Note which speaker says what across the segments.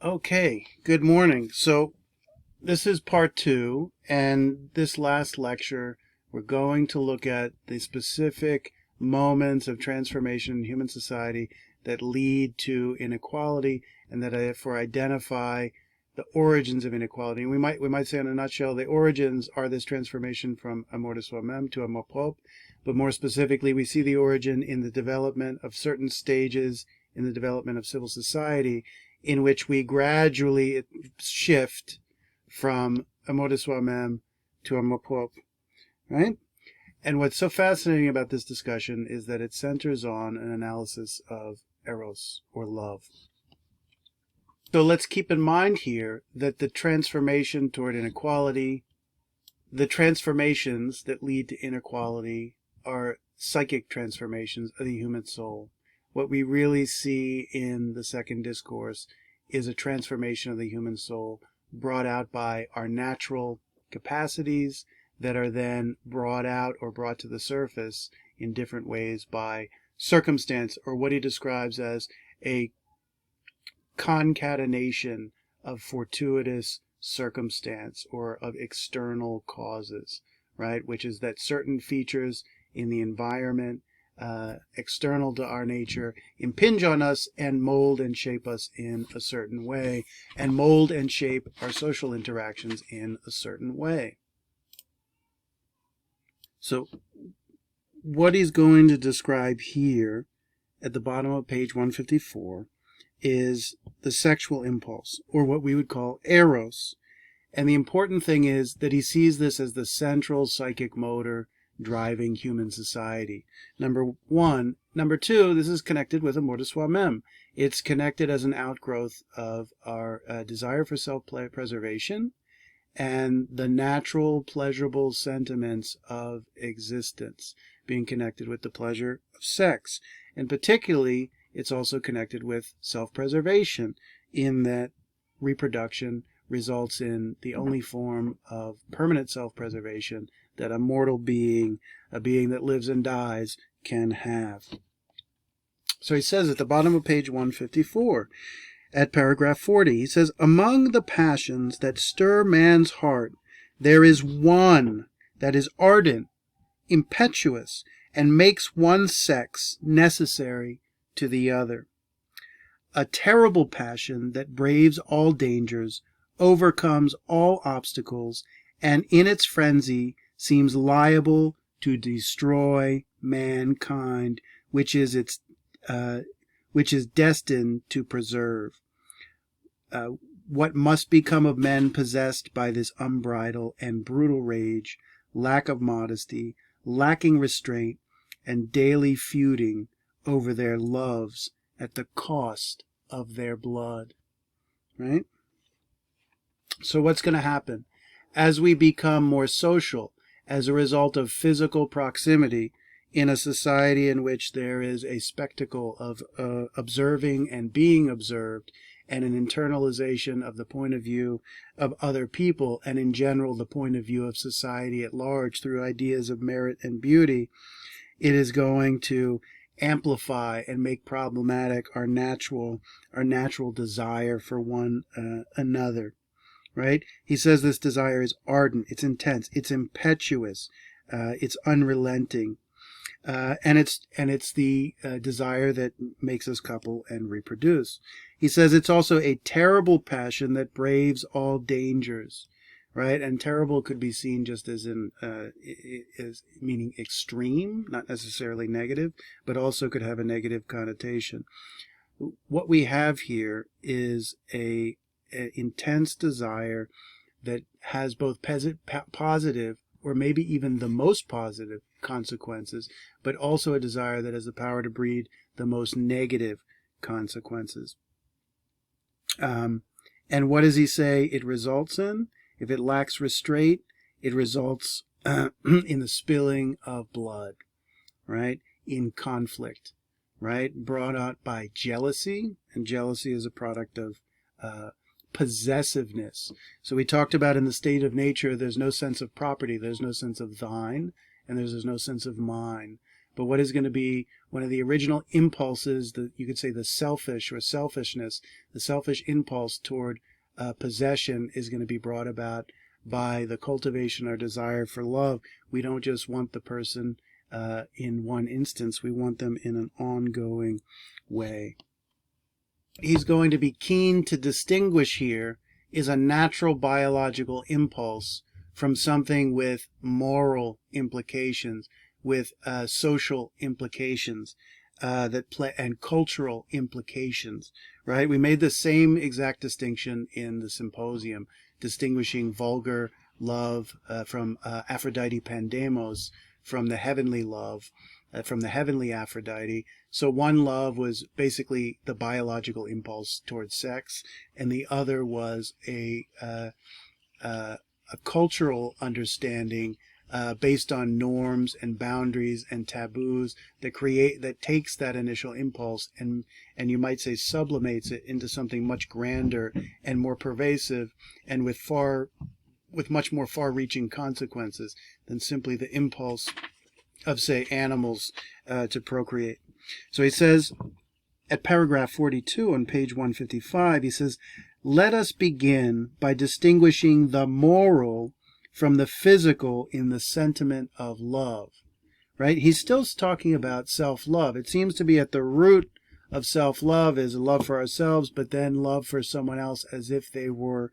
Speaker 1: Okay, good morning. So this is part two, and this last lecture, we're going to look at the specific moments of transformation in human society that lead to inequality, and that therefore identify the origins of inequality. And we might say in a nutshell, the origins are this transformation from amour de soi-même to amour propre, but more specifically, we see the origin in the development of certain stages in the development of civil society, in which we gradually shift from amour de soi-même to amour propre, right? And what's so fascinating about this discussion is that it centers on an analysis of Eros, or love. So let's keep in mind here that the transformation toward inequality, the transformations that lead to inequality are psychic transformations of the human soul. What we really see in the second discourse is a transformation of the human soul brought out by our natural capacities that are then brought out or brought to the surface in different ways by circumstance, or what he describes as a concatenation of fortuitous circumstance or of external causes, right? Which is that certain features in the environment external to our nature impinge on us and mold and shape us in a certain way, and mold and shape our social interactions in a certain way. So what he's going to describe here at the bottom of page 154 is the sexual impulse, or what we would call Eros. And the important thing is that he sees this as the central psychic motor driving human society. Number one. Number two, this is connected with amour de soi-même. It's connected as an outgrowth of our desire for self-preservation and the natural, pleasurable sentiments of existence, being connected with the pleasure of sex. And particularly, it's also connected with self-preservation, in that reproduction results in the only form of permanent self-preservation that a mortal being, a being that lives and dies, can have. So he says at the bottom of page 154, at paragraph 40, he says, among the passions that stir man's heart, there is one that is ardent, impetuous, and makes one sex necessary to the other. A terrible passion that braves all dangers, overcomes all obstacles, and in its frenzy seems liable to destroy mankind, which is destined to preserve. What must become of men possessed by this unbridled and brutal rage, lack of modesty, lacking restraint, and daily feuding over their loves at the cost of their blood, right? So what's going to happen? As we become more social, as a result of physical proximity in a society in which there is a spectacle of observing and being observed, and an internalization of the point of view of other people, and in general the point of view of society at large through ideas of merit and beauty, it is going to amplify and make problematic our natural desire for one another, right? He says this desire is ardent, it's intense, it's impetuous, it's unrelenting, and it's the desire that makes us couple and reproduce. He says it's also a terrible passion that braves all dangers, right? And terrible could be seen just as in as meaning extreme, not necessarily negative, but also could have a negative connotation. What we have here is a intense desire that has both positive, or maybe even the most positive consequences, but also a desire that has the power to breed the most negative consequences. And what does he say it results in? If it lacks restraint, it results in the spilling of blood, right? In conflict, right? Brought out by jealousy, and jealousy is a product of possessiveness. So we talked about in the state of nature, there's no sense of property, there's no sense of thine, and there's no sense of mine. but what is going to be one of the original impulses, you could say the selfish or selfishness, the selfish impulse toward possession is going to be brought about by the cultivation or desire for love. We don't just want the person in one instance, we want them in an ongoing way. He's going to be keen to distinguish here is a natural biological impulse from something with moral implications, with social implications, and cultural implications, right? We made the same exact distinction in the symposium, distinguishing vulgar love from Aphrodite Pandemos, from the heavenly love, from the heavenly Aphrodite. So one love was basically the biological impulse towards sex, and the other was a cultural understanding based on norms and boundaries and taboos that takes that initial impulse and you might say sublimates it into something much grander and more pervasive and with much more far-reaching consequences than simply the impulse of, say, animals to procreate. So he says at paragraph 42 on page 155, he says, let us begin by distinguishing the moral from the physical in the sentiment of love, right? He's still talking about self-love. It seems to be at the root of self-love is a love for ourselves, but then love for someone else as if they were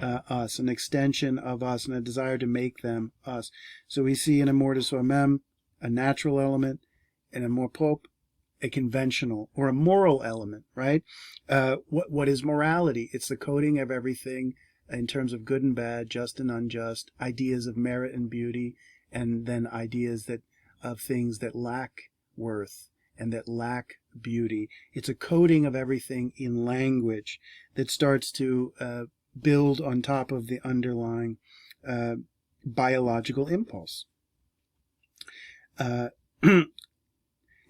Speaker 1: us, an extension of us, and a desire to make them us. So we see in Amor de Soi-Même a natural element, and Amour Propre a conventional or a moral element, right? What is morality? It's the coding of everything in terms of good and bad, just and unjust, ideas of merit and beauty, and then ideas of things that lack worth and that lack beauty. It's a coding of everything in language that starts to build on top of the underlying biological impulse.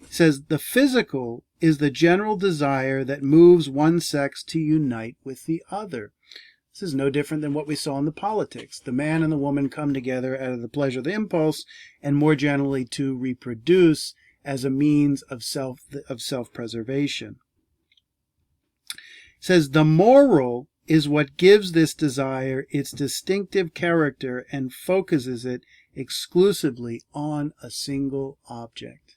Speaker 1: Says the physical is the general desire that moves one sex to unite with the other. This is no different than what we saw in the politics. The man and the woman come together out of the pleasure of the impulse, and more generally to reproduce as a means of self-preservation. Says the moral is what gives this desire its distinctive character and focuses it exclusively on a single object.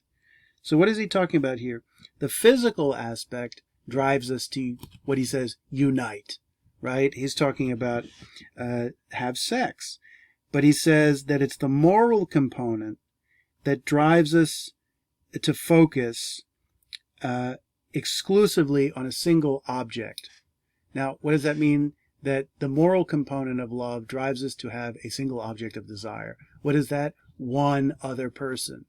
Speaker 1: So what is he talking about here? The physical aspect drives us to what he says, unite, right? He's talking about have sex. But he says that it's the moral component that drives us to focus exclusively on a single object. Now, what does that mean? That the moral component of love drives us to have a single object of desire. What is that? One other person,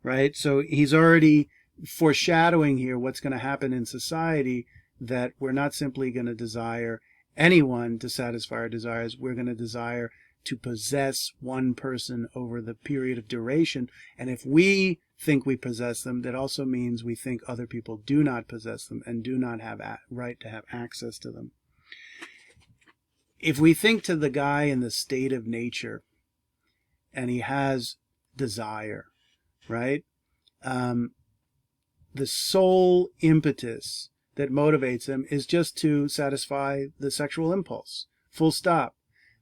Speaker 1: right? So he's already foreshadowing here what's going to happen in society, that we're not simply going to desire anyone to satisfy our desires. We're going to desire to possess one person over the period of duration. And if we think we possess them, that also means we think other people do not possess them and do not have right to have access to them. If we think to the guy in the state of nature and he has desire, right? The sole impetus that motivates him is just to satisfy the sexual impulse. Full stop.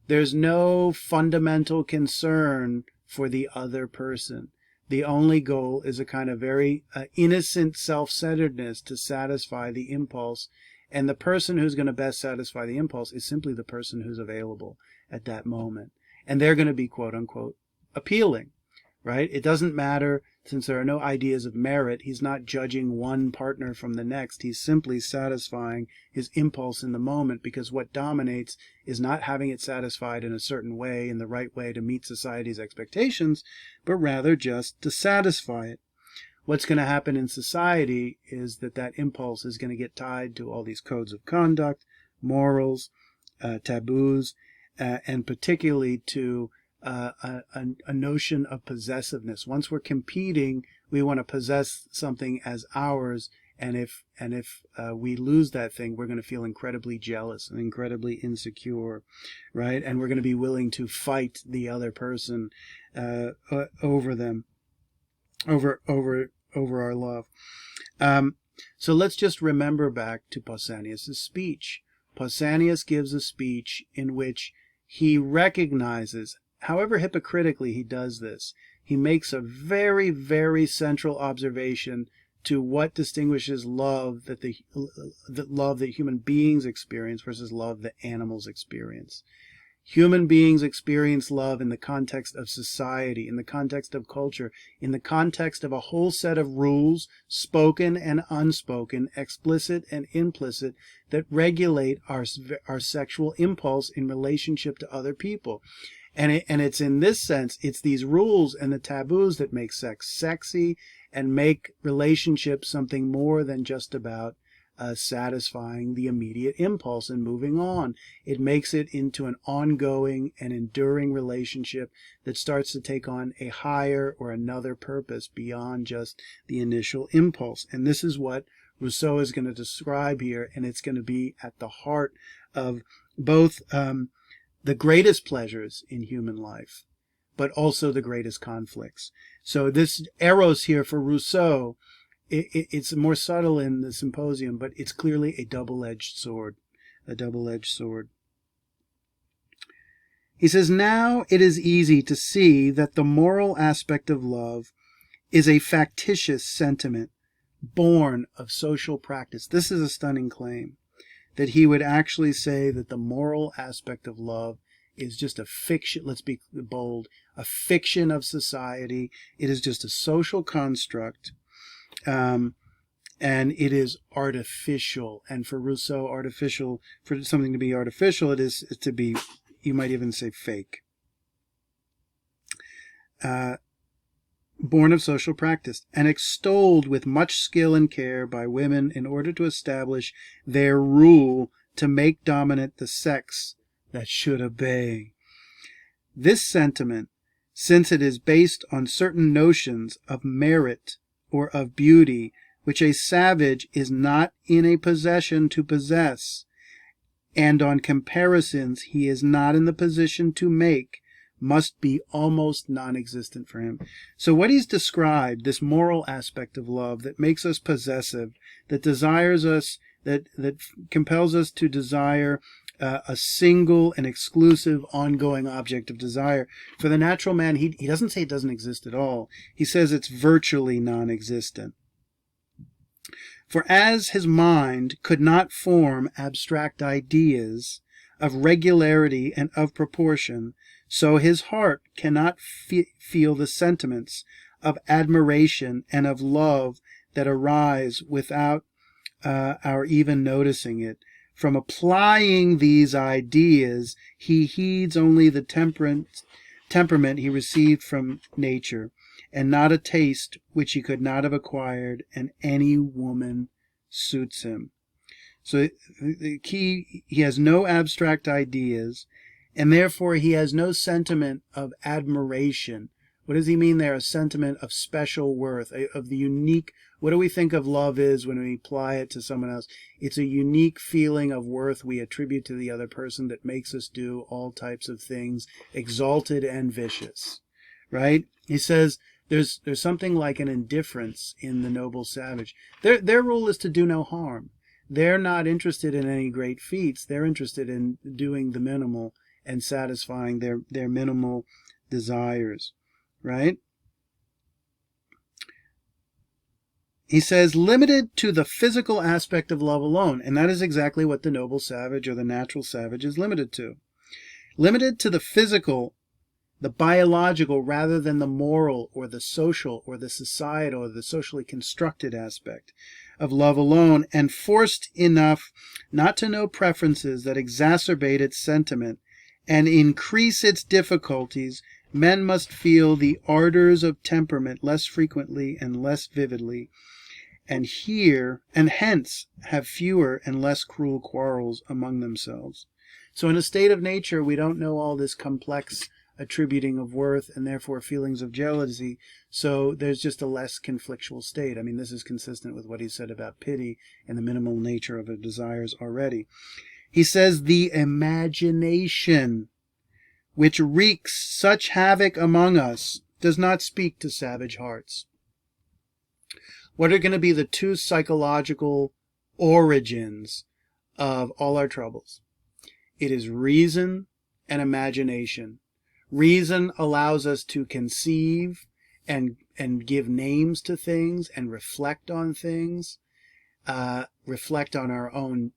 Speaker 1: There's no fundamental concern for the other person. The only goal is a kind of very innocent self-centeredness to satisfy the impulse. And the person who's going to best satisfy the impulse is simply the person who's available at that moment. And they're going to be, quote unquote, appealing, right? It doesn't matter, since there are no ideas of merit. He's not judging one partner from the next. He's simply satisfying his impulse in the moment, because what dominates is not having it satisfied in a certain way, in the right way to meet society's expectations, but rather just to satisfy it. What's going to happen in society is that that impulse is going to get tied to all these codes of conduct, morals, taboos, and particularly to a notion of possessiveness. Once we're competing, we want to possess something as ours, and if we lose that thing, we're going to feel incredibly jealous and incredibly insecure, right? And we're going to be willing to fight the other person over them. over our love. So let's just remember back to Pausanias' speech. Pausanias gives a speech in which he recognizes, however hypocritically he does this, he makes a very, very central observation to what distinguishes love that the love that human beings experience versus love that animals experience. Human beings experience love in the context of society, in the context of culture, in the context of a whole set of rules, spoken and unspoken, explicit and implicit, that regulate our sexual impulse in relationship to other people. And it's in this sense, it's these rules and the taboos that make sex sexy and make relationships something more than just about satisfying the immediate impulse and moving on. It makes it into an ongoing and enduring relationship that starts to take on a higher or another purpose beyond just the initial impulse. And this is what Rousseau is going to describe here, and it's going to be at the heart of both the greatest pleasures in human life, but also the greatest conflicts. So this Eros here for Rousseau, it's more subtle in the Symposium, but it's clearly a double-edged sword. A double-edged sword. He says, now it is easy to see that the moral aspect of love is a factitious sentiment born of social practice. This is a stunning claim, that he would actually say that the moral aspect of love is just a fiction, let's be bold, a fiction of society. It is just a social construct. And it is artificial. And for Rousseau, artificial, for something to be artificial, it is to be, you might even say, fake. Born of social practice, and extolled with much skill and care by women in order to establish their rule to make dominant the sex that should obey. This sentiment, since it is based on certain notions of merit or of beauty, which a savage is not in a possession to possess, and on comparisons he is not in the position to make, must be almost non-existent for him. So what he's described, this moral aspect of love that makes us possessive, that desires us, that compels us to desire a single and exclusive ongoing object of desire. For the natural man, he doesn't say it doesn't exist at all. He says it's virtually non-existent. For as his mind could not form abstract ideas of regularity and of proportion, so his heart cannot feel the sentiments of admiration and of love that arise without our even noticing it. From applying these ideas, he heeds only the temperament he received from nature, and not a taste which he could not have acquired, and any woman suits him. So the key, he has no abstract ideas, and therefore he has no sentiment of admiration. What does he mean there? A sentiment of special worth, of the unique. What do we think of love is when we apply it to someone else? It's a unique feeling of worth we attribute to the other person that makes us do all types of things, exalted and vicious, right? He says there's something like an indifference in the noble savage. Their rule is to do no harm. They're not interested in any great feats. They're interested in doing the minimal and satisfying their minimal desires, right? He says, limited to the physical aspect of love alone, and that is exactly what the noble savage or the natural savage is limited to. Limited to the physical, the biological, rather than the moral or the social or the societal or the socially constructed aspect of love alone, and forced enough not to know preferences that exacerbate its sentiment and increase its difficulties, men must feel the ardors of temperament less frequently and less vividly, and hence have fewer and less cruel quarrels among themselves. So in a state of nature, we don't know all this complex attributing of worth and therefore feelings of jealousy, so there's just a less conflictual state. I mean, this is consistent with what he said about pity and the minimal nature of our desires already. He says the imagination, which wreaks such havoc among us, does not speak to savage hearts. What are going to be the two psychological origins of all our troubles? It is reason and imagination. Reason allows us to conceive and give names to things and reflect on things, reflect on our own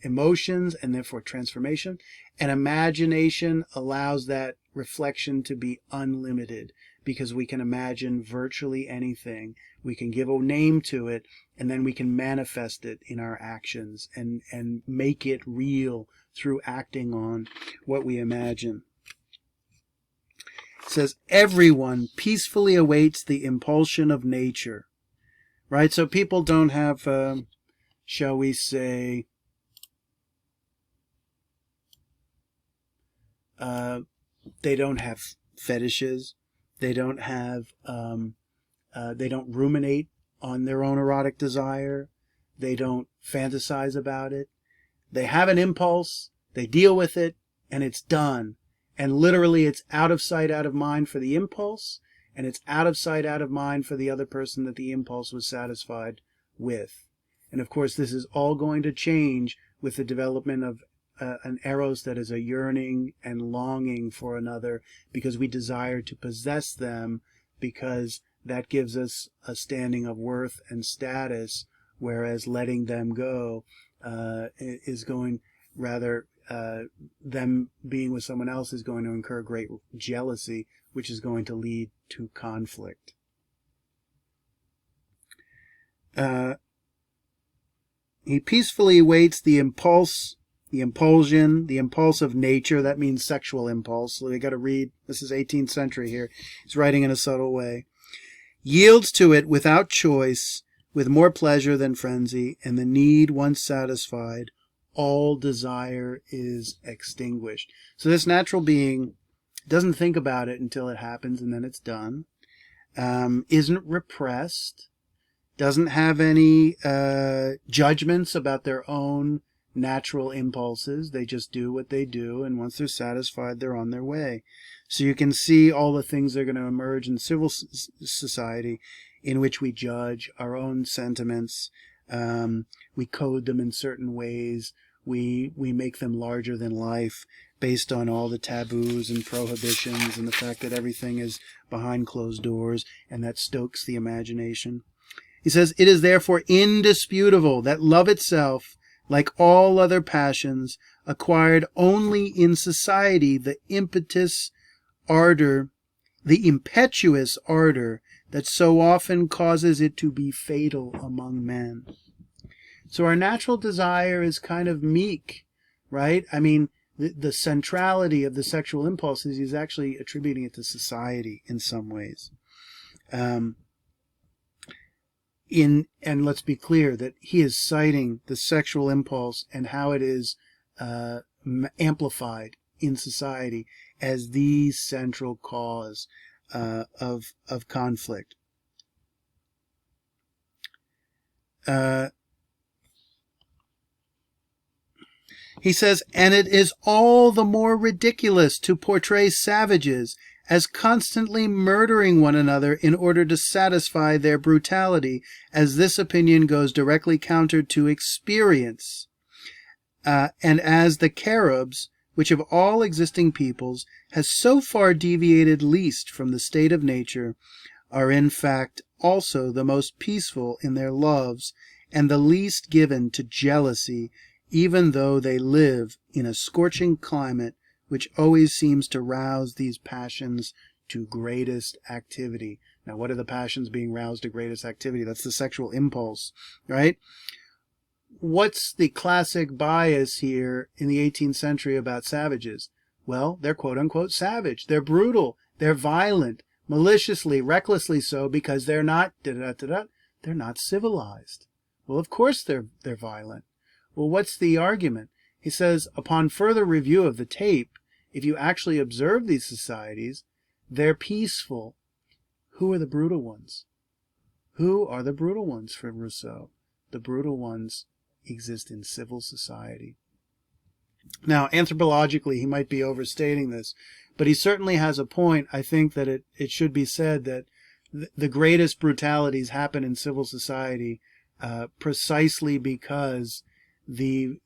Speaker 1: emotions and therefore transformation. And imagination allows that reflection to be unlimited because we can imagine virtually anything. We can give a name to it, and then we can manifest it in our actions and make it real through acting on what we imagine. It says, everyone peacefully awaits the impulsion of nature. Right? So people don't have, shall we say, they don't have fetishes. They don't have, they don't ruminate on their own erotic desire. They don't fantasize about it. They have an impulse, they deal with it, and it's done. And literally it's out of sight, out of mind for the impulse, and it's out of sight, out of mind for the other person that the impulse was satisfied with. And of course, this is all going to change with the development of an Eros that is a yearning and longing for another, because we desire to possess them, because that gives us a standing of worth and status, whereas letting them go is going, rather, them being with someone else is going to incur great jealousy, which is going to lead to conflict. He peacefully awaits the impulse, the impulsion, the impulse of nature. That means sexual impulse. So you got to read. This is 18th century here. He's writing in a subtle way. Yields to it without choice, with more pleasure than frenzy, and the need once satisfied, all desire is extinguished. So this natural being doesn't think about it until it happens, and then it's done. Isn't repressed. Doesn't have any judgments about their own natural impulses. They just do what they do, and once they're satisfied, they're on their way. So you can see all the things that are going to emerge in civil society in which we judge our own sentiments. We code them in certain ways. We make them larger than life based on all the taboos and prohibitions and the fact that everything is behind closed doors, and that stokes the imagination. He says, it is therefore indisputable that love itself, like all other passions, acquired only in society the impetuous ardor that so often causes it to be fatal among men. So our natural desire is kind of meek, right? I mean, the centrality of the sexual impulses, he's actually attributing it to society in some ways. And let's be clear that he is citing the sexual impulse and how it is amplified in society as the central cause of conflict. He says, and it is all the more ridiculous to portray savages as constantly murdering one another in order to satisfy their brutality, as this opinion goes directly counter to experience. And as the Caribs, which of all existing peoples has so far deviated least from the state of nature, are in fact also the most peaceful in their loves and the least given to jealousy, even though they live in a scorching climate which always seems to rouse these passions to greatest activity. Now, what are the passions being roused to greatest activity? That's the sexual impulse, right? What's the classic bias here in the 18th century about savages? Well, they're quote-unquote savage. They're brutal. They're violent, maliciously, recklessly so, because they're not they're not civilized. Well, of course they're violent. Well, what's the argument? He says, upon further review of the tape, if you actually observe these societies, they're peaceful. Who are the brutal ones? Who are the brutal ones for Rousseau? The brutal ones exist in civil society. Now, anthropologically, he might be overstating this, but he certainly has a point. I think that it should be said that the greatest brutalities happen in civil society precisely because the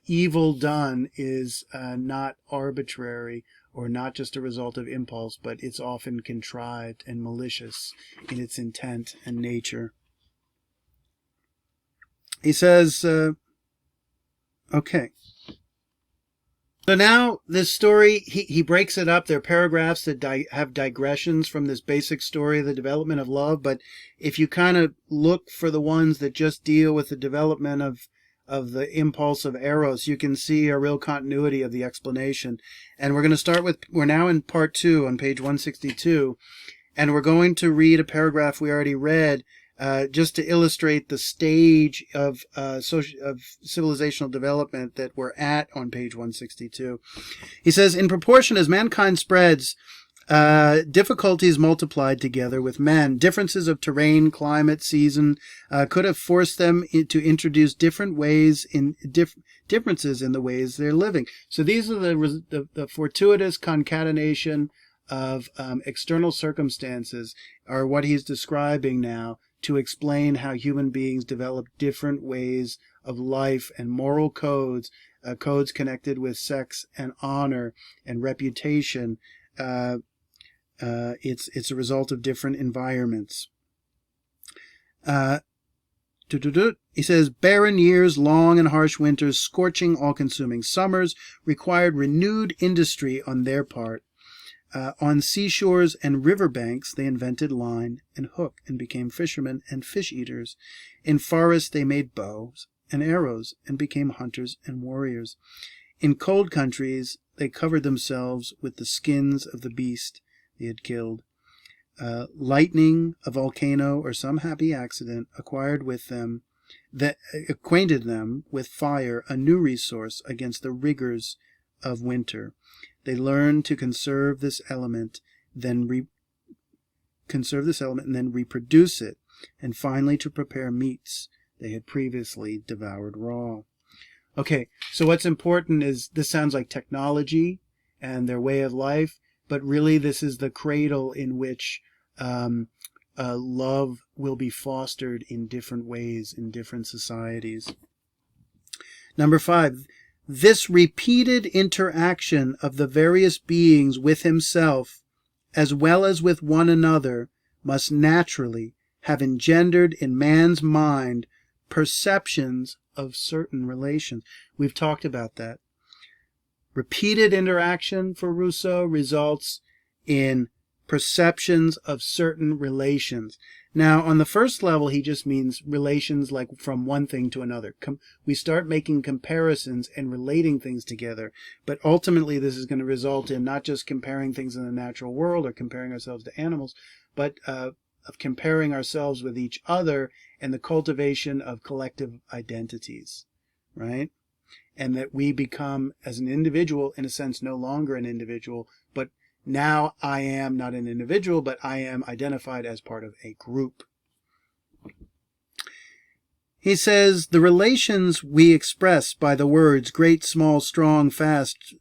Speaker 1: evil done is not arbitrary or not just a result of impulse, but it's often contrived and malicious in its intent and nature. He says, okay. So now this story, he breaks it up. There are paragraphs that have digressions from this basic story of the development of love. But if you kind of look for the ones that just deal with the development of the impulse of Eros, you can see a real continuity of the explanation. And we're going to start with, we're now in part 2 on page 162. And we're going to read a paragraph we already read, just to illustrate the stage of civilizational development that we're at on page 162. He says, in proportion as mankind spreads, difficulties multiplied together with men. Differences of terrain, climate, season could have forced them to introduce different ways in differences in the ways they're living. So these are the fortuitous concatenation of external circumstances are what he's describing now to explain how human beings develop different ways of life and moral codes, codes connected with sex and honor and reputation. It's a result of different environments. He says, barren years, long and harsh winters, scorching, all-consuming summers required renewed industry on their part. On seashores and river banks, they invented line and hook and became fishermen and fish-eaters. In forests, they made bows and arrows and became hunters and warriors. In cold countries, they covered themselves with the skins of the beast they had killed. Lightning, a volcano, or some happy accident acquired with them, that acquainted them with fire, a new resource against the rigors of winter. They learned to conserve this element, then and then reproduce it, and finally to prepare meats they had previously devoured raw. Okay, so what's important is this sounds like technology and their way of life, but really this is the cradle in which love will be fostered in different ways in different societies. Number 5. This repeated interaction of the various beings with himself, as well as with one another, must naturally have engendered in man's mind perceptions of certain relations. We've talked about that. Repeated interaction for Rousseau results in perceptions of certain relations. Now, on the first level, he just means relations like from one thing to another. We start making comparisons and relating things together. But ultimately, this is going to result in not just comparing things in the natural world or comparing ourselves to animals, but of comparing ourselves with each other and the cultivation of collective identities, right? And that we become, as an individual, in a sense, no longer an individual, but now I am not an individual, but I am identified as part of a group. He says, the relations we express by the words great, small, strong, fast,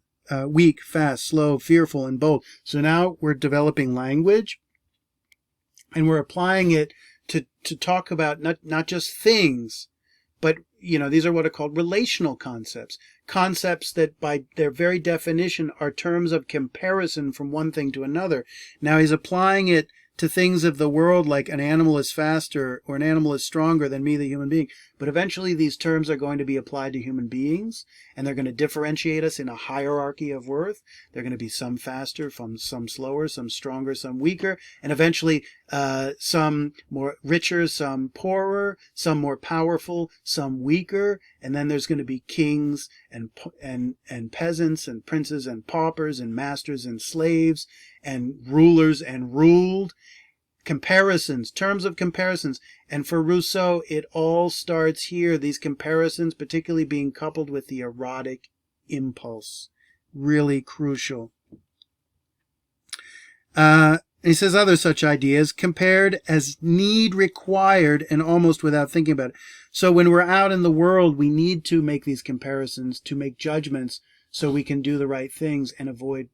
Speaker 1: weak, fast, slow, fearful, and bold. So now we're developing language, and we're applying it to talk about not just things, but, these are what are called relational concepts. Concepts that by their very definition are terms of comparison from one thing to another. Now he's applying it to things of the world like an animal is faster or an animal is stronger than me, the human being. But eventually these terms are going to be applied to human beings, and they're going to differentiate us in a hierarchy of worth. They're going to be some faster, some slower, some stronger, some weaker, and eventually some more richer, some poorer, some more powerful, some weaker, and then there's going to be kings and peasants and princes and paupers and masters and slaves and rulers and ruled. Comparisons, terms of comparisons. And for Rousseau, it all starts here, these comparisons, particularly being coupled with the erotic impulse. Really crucial. He says other such ideas, compared as need required and almost without thinking about it. So when we're out in the world, we need to make these comparisons, to make judgments so we can do the right things and avoid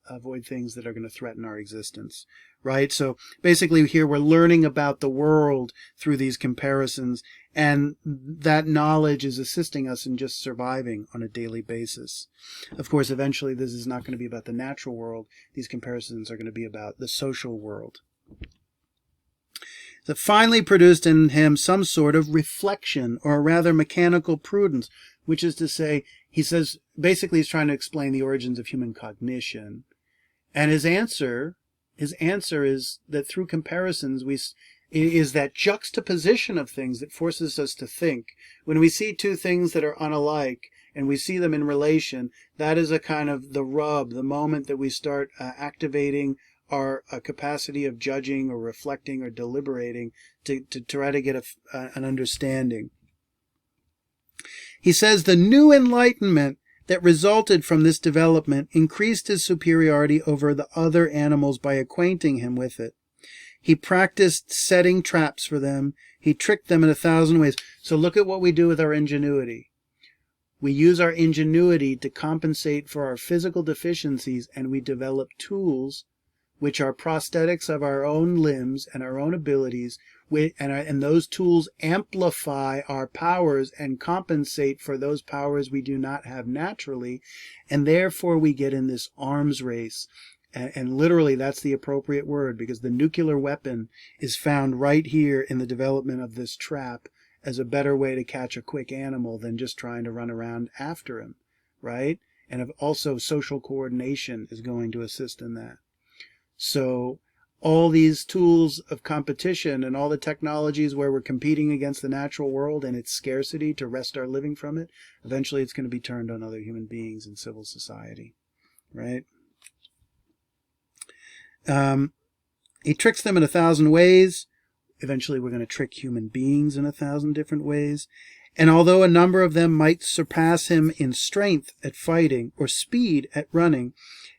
Speaker 1: avoid things that are going to threaten our existence, right? So basically here we're learning about the world through these comparisons, and that knowledge is assisting us in just surviving on a daily basis. Of course, eventually this is not going to be about the natural world. These comparisons are going to be about the social world. That finally produced in him some sort of reflection, or rather mechanical prudence, which is to say, he says, basically he's trying to explain the origins of human cognition. And his answer is that through comparisons, is that juxtaposition of things that forces us to think. When we see two things that are unalike, and we see them in relation, that is a kind of the rub, the moment that we start activating our capacity of judging or reflecting or deliberating to try to get an understanding. He says the new enlightenment that resulted from this development increased his superiority over the other animals by acquainting him with it. He practiced setting traps for them. He tricked them in 1,000 ways. So look at what we do with our ingenuity. We use our ingenuity to compensate for our physical deficiencies, and we develop tools which are prosthetics of our own limbs and our own abilities, and those tools amplify our powers and compensate for those powers we do not have naturally, and therefore we get in this arms race. And literally that's the appropriate word, because the nuclear weapon is found right here in the development of this trap as a better way to catch a quick animal than just trying to run around after him, right? And also social coordination is going to assist in that. So all these tools of competition and all the technologies where we're competing against the natural world and its scarcity to wrest our living from it, eventually it's going to be turned on other human beings in civil society, right? He tricks them in 1,000 ways. Eventually we're going to trick human beings in 1,000 different ways. And although a number of them might surpass him in strength at fighting or speed at running,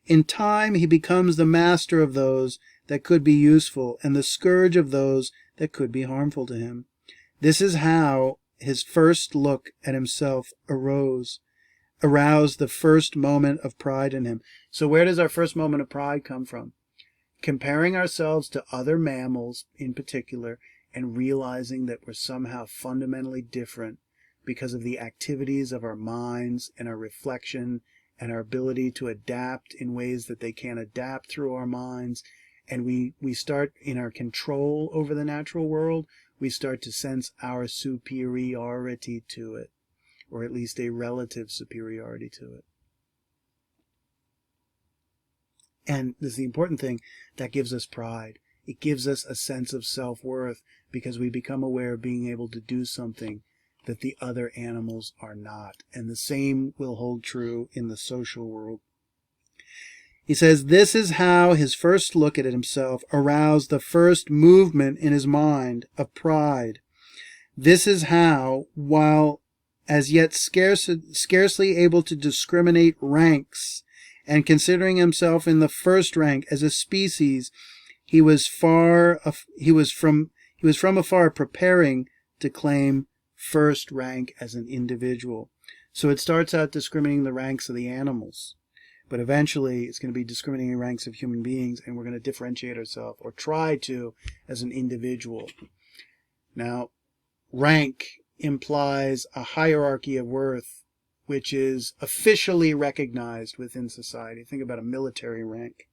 Speaker 1: in time he becomes the master of those that could be useful and the scourge of those that could be harmful to him. This is how his first look at himself aroused the first moment of pride in him. So where does our first moment of pride come from? Comparing ourselves to other mammals in particular, and realizing that we're somehow fundamentally different because of the activities of our minds and our reflection and our ability to adapt in ways that they can't adapt through our minds. And we start in our control over the natural world, we start to sense our superiority to it, or at least a relative superiority to it. And this is the important thing, that gives us pride. It gives us a sense of self-worth because we become aware of being able to do something that the other animals are not. And the same will hold true in the social world. He says, this is how his first look at himself aroused the first movement in his mind of pride. This is how, while as yet scarcely able to discriminate ranks, and considering himself in the first rank as a species, he was from afar preparing to claim first rank as an individual. So it starts out discriminating the ranks of the animals, but eventually it's going to be discriminating ranks of human beings, and we're going to differentiate ourselves, or try to, as an individual. Now, rank implies a hierarchy of worth which is officially recognized within society. Think about a military rank.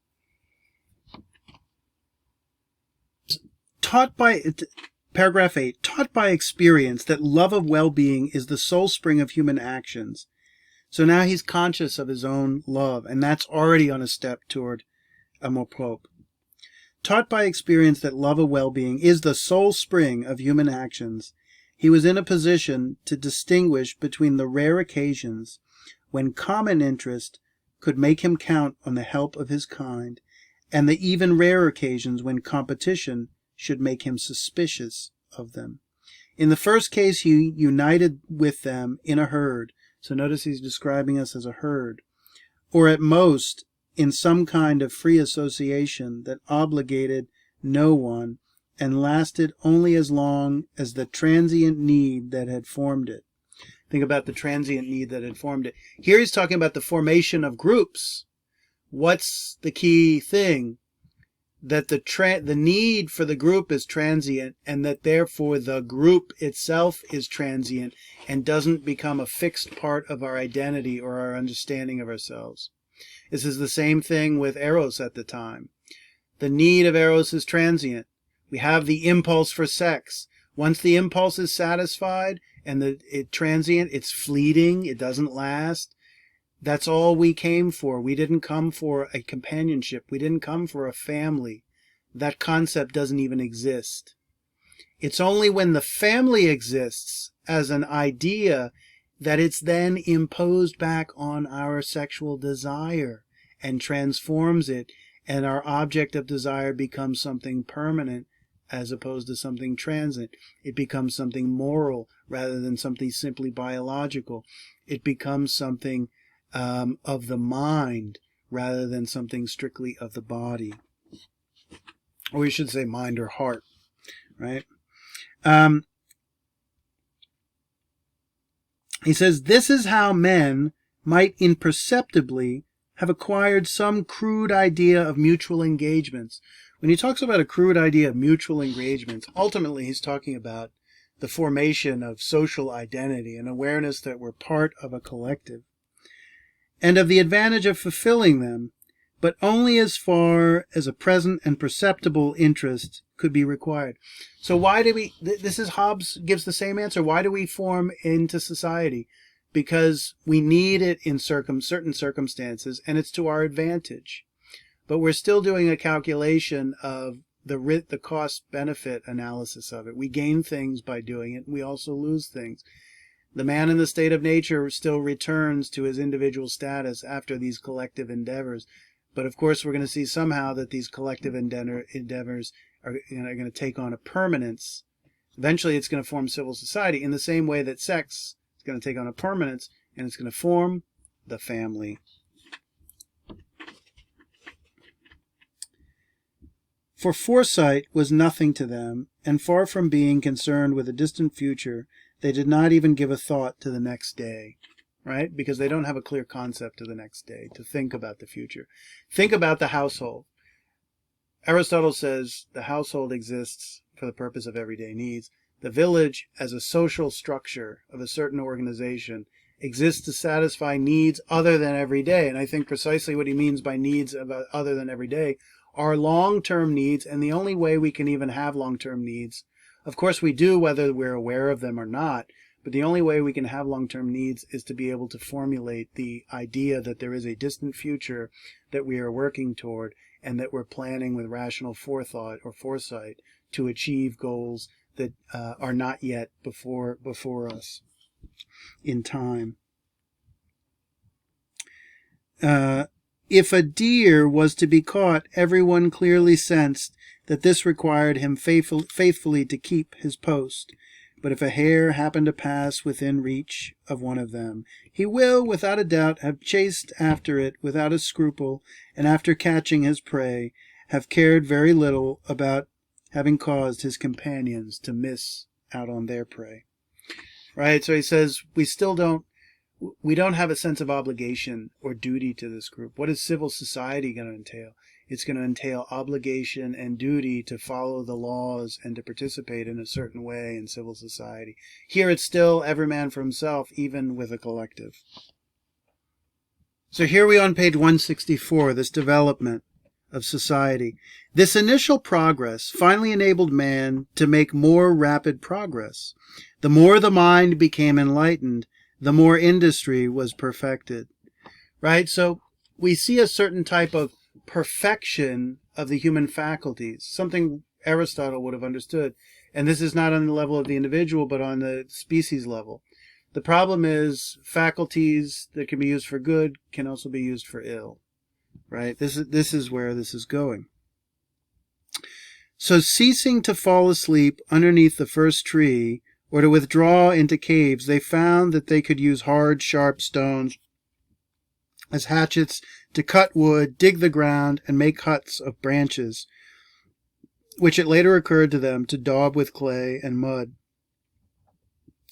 Speaker 1: Paragraph 8, taught by experience that love of well-being is the sole spring of human actions. So now he's conscious of his own love, and that's already on a step toward amour propre. Taught by experience that love of well-being is the sole spring of human actions, he was in a position to distinguish between the rare occasions when common interest could make him count on the help of his kind, and the even rarer occasions when competition should make him suspicious of them. In the first case, he united with them in a herd. So notice he's describing us as a herd, or at most in some kind of free association that obligated no one and lasted only as long as the transient need that had formed it. Think about the transient need that had formed it. Here he's talking about the formation of groups, What's the key thing? That the need for the group is transient, and that therefore the group itself is transient and doesn't become a fixed part of our identity or our understanding of ourselves. This is the same thing with Eros at the time. The need of Eros is transient. We have the impulse for sex. Once the impulse is satisfied and it's transient, it's fleeting, it doesn't last. That's all we came for. We didn't come for a companionship. We didn't come for a family. That concept doesn't even exist. It's only when the family exists as an idea that it's then imposed back on our sexual desire and transforms it, and our object of desire becomes something permanent as opposed to something transient. It becomes something moral rather than something simply biological. It becomes something of the mind rather than something strictly of the body. Or we should say mind or heart, right? He says, this is how men might imperceptibly have acquired some crude idea of mutual engagements. When he talks about a crude idea of mutual engagements, ultimately he's talking about the formation of social identity, an awareness that we're part of a collective, and of the advantage of fulfilling them, but only as far as a present and perceptible interest could be required. So why do we, this is Hobbes gives the same answer, why do we form into society? Because we need it in certain circumstances, and it's to our advantage. But we're still doing a calculation of the cost-benefit analysis of it. We gain things by doing it, and we also lose things. The man in the state of nature still returns to his individual status after these collective endeavors. But of course, we're going to see somehow that these collective endeavors are going to take on a permanence. Eventually, it's going to form civil society in the same way that sex is going to take on a permanence, and it's going to form the family. For foresight was nothing to them, and far from being concerned with a distant future, they did not even give a thought to the next day, right? Because they don't have a clear concept of the next day, to think about the future. Think about the household. Aristotle says the household exists for the purpose of everyday needs. The village, as a social structure of a certain organization, exists to satisfy needs other than every day. And I think precisely what he means by needs other than every day are long-term needs, and the only way we can even have long-term needs, of course we do whether we're aware of them or not, but the only way we can have long-term needs is to be able to formulate the idea that there is a distant future that we are working toward, and that we're planning with rational forethought or foresight to achieve goals that are not yet before us in time. If a deer was to be caught, everyone clearly sensed that this required him faithfully to keep his post. But if a hare happened to pass within reach of one of them, he will, without a doubt, have chased after it without a scruple, and after catching his prey, have cared very little about having caused his companions to miss out on their prey. Right? So he says, we don't have a sense of obligation or duty to this group. What is civil society going to entail? It's going to entail obligation and duty to follow the laws and to participate in a certain way in civil society. Here it's still every man for himself, even with a collective. So here we are on page 164, this development of society. This initial progress finally enabled man to make more rapid progress. The more the mind became enlightened, the more industry was perfected. Right? So we see a certain type of perfection of the human faculties, something Aristotle would have understood. And this is not on the level of the individual, but on the species level. The problem is faculties that can be used for good can also be used for ill. Right? This is where this is going. So ceasing to fall asleep underneath the first tree, or to withdraw into caves, they found that they could use hard, sharp stones as hatchets to cut wood, dig the ground, and make huts of branches, which it later occurred to them to daub with clay and mud.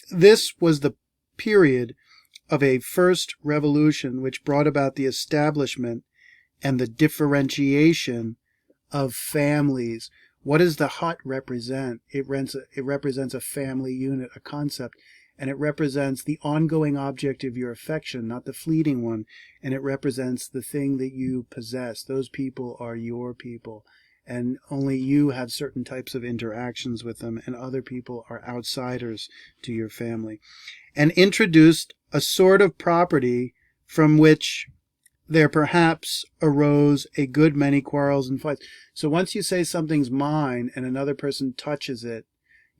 Speaker 1: This was the period of a first revolution which brought about the establishment and the differentiation of families. What does the hut represent? It represents a family unit, a concept, and it represents the ongoing object of your affection, not the fleeting one, and it represents the thing that you possess. Those people are your people, and only you have certain types of interactions with them, and other people are outsiders to your family. And introduced a sort of property from which there perhaps arose a good many quarrels and fights. So once you say something's mine and another person touches it,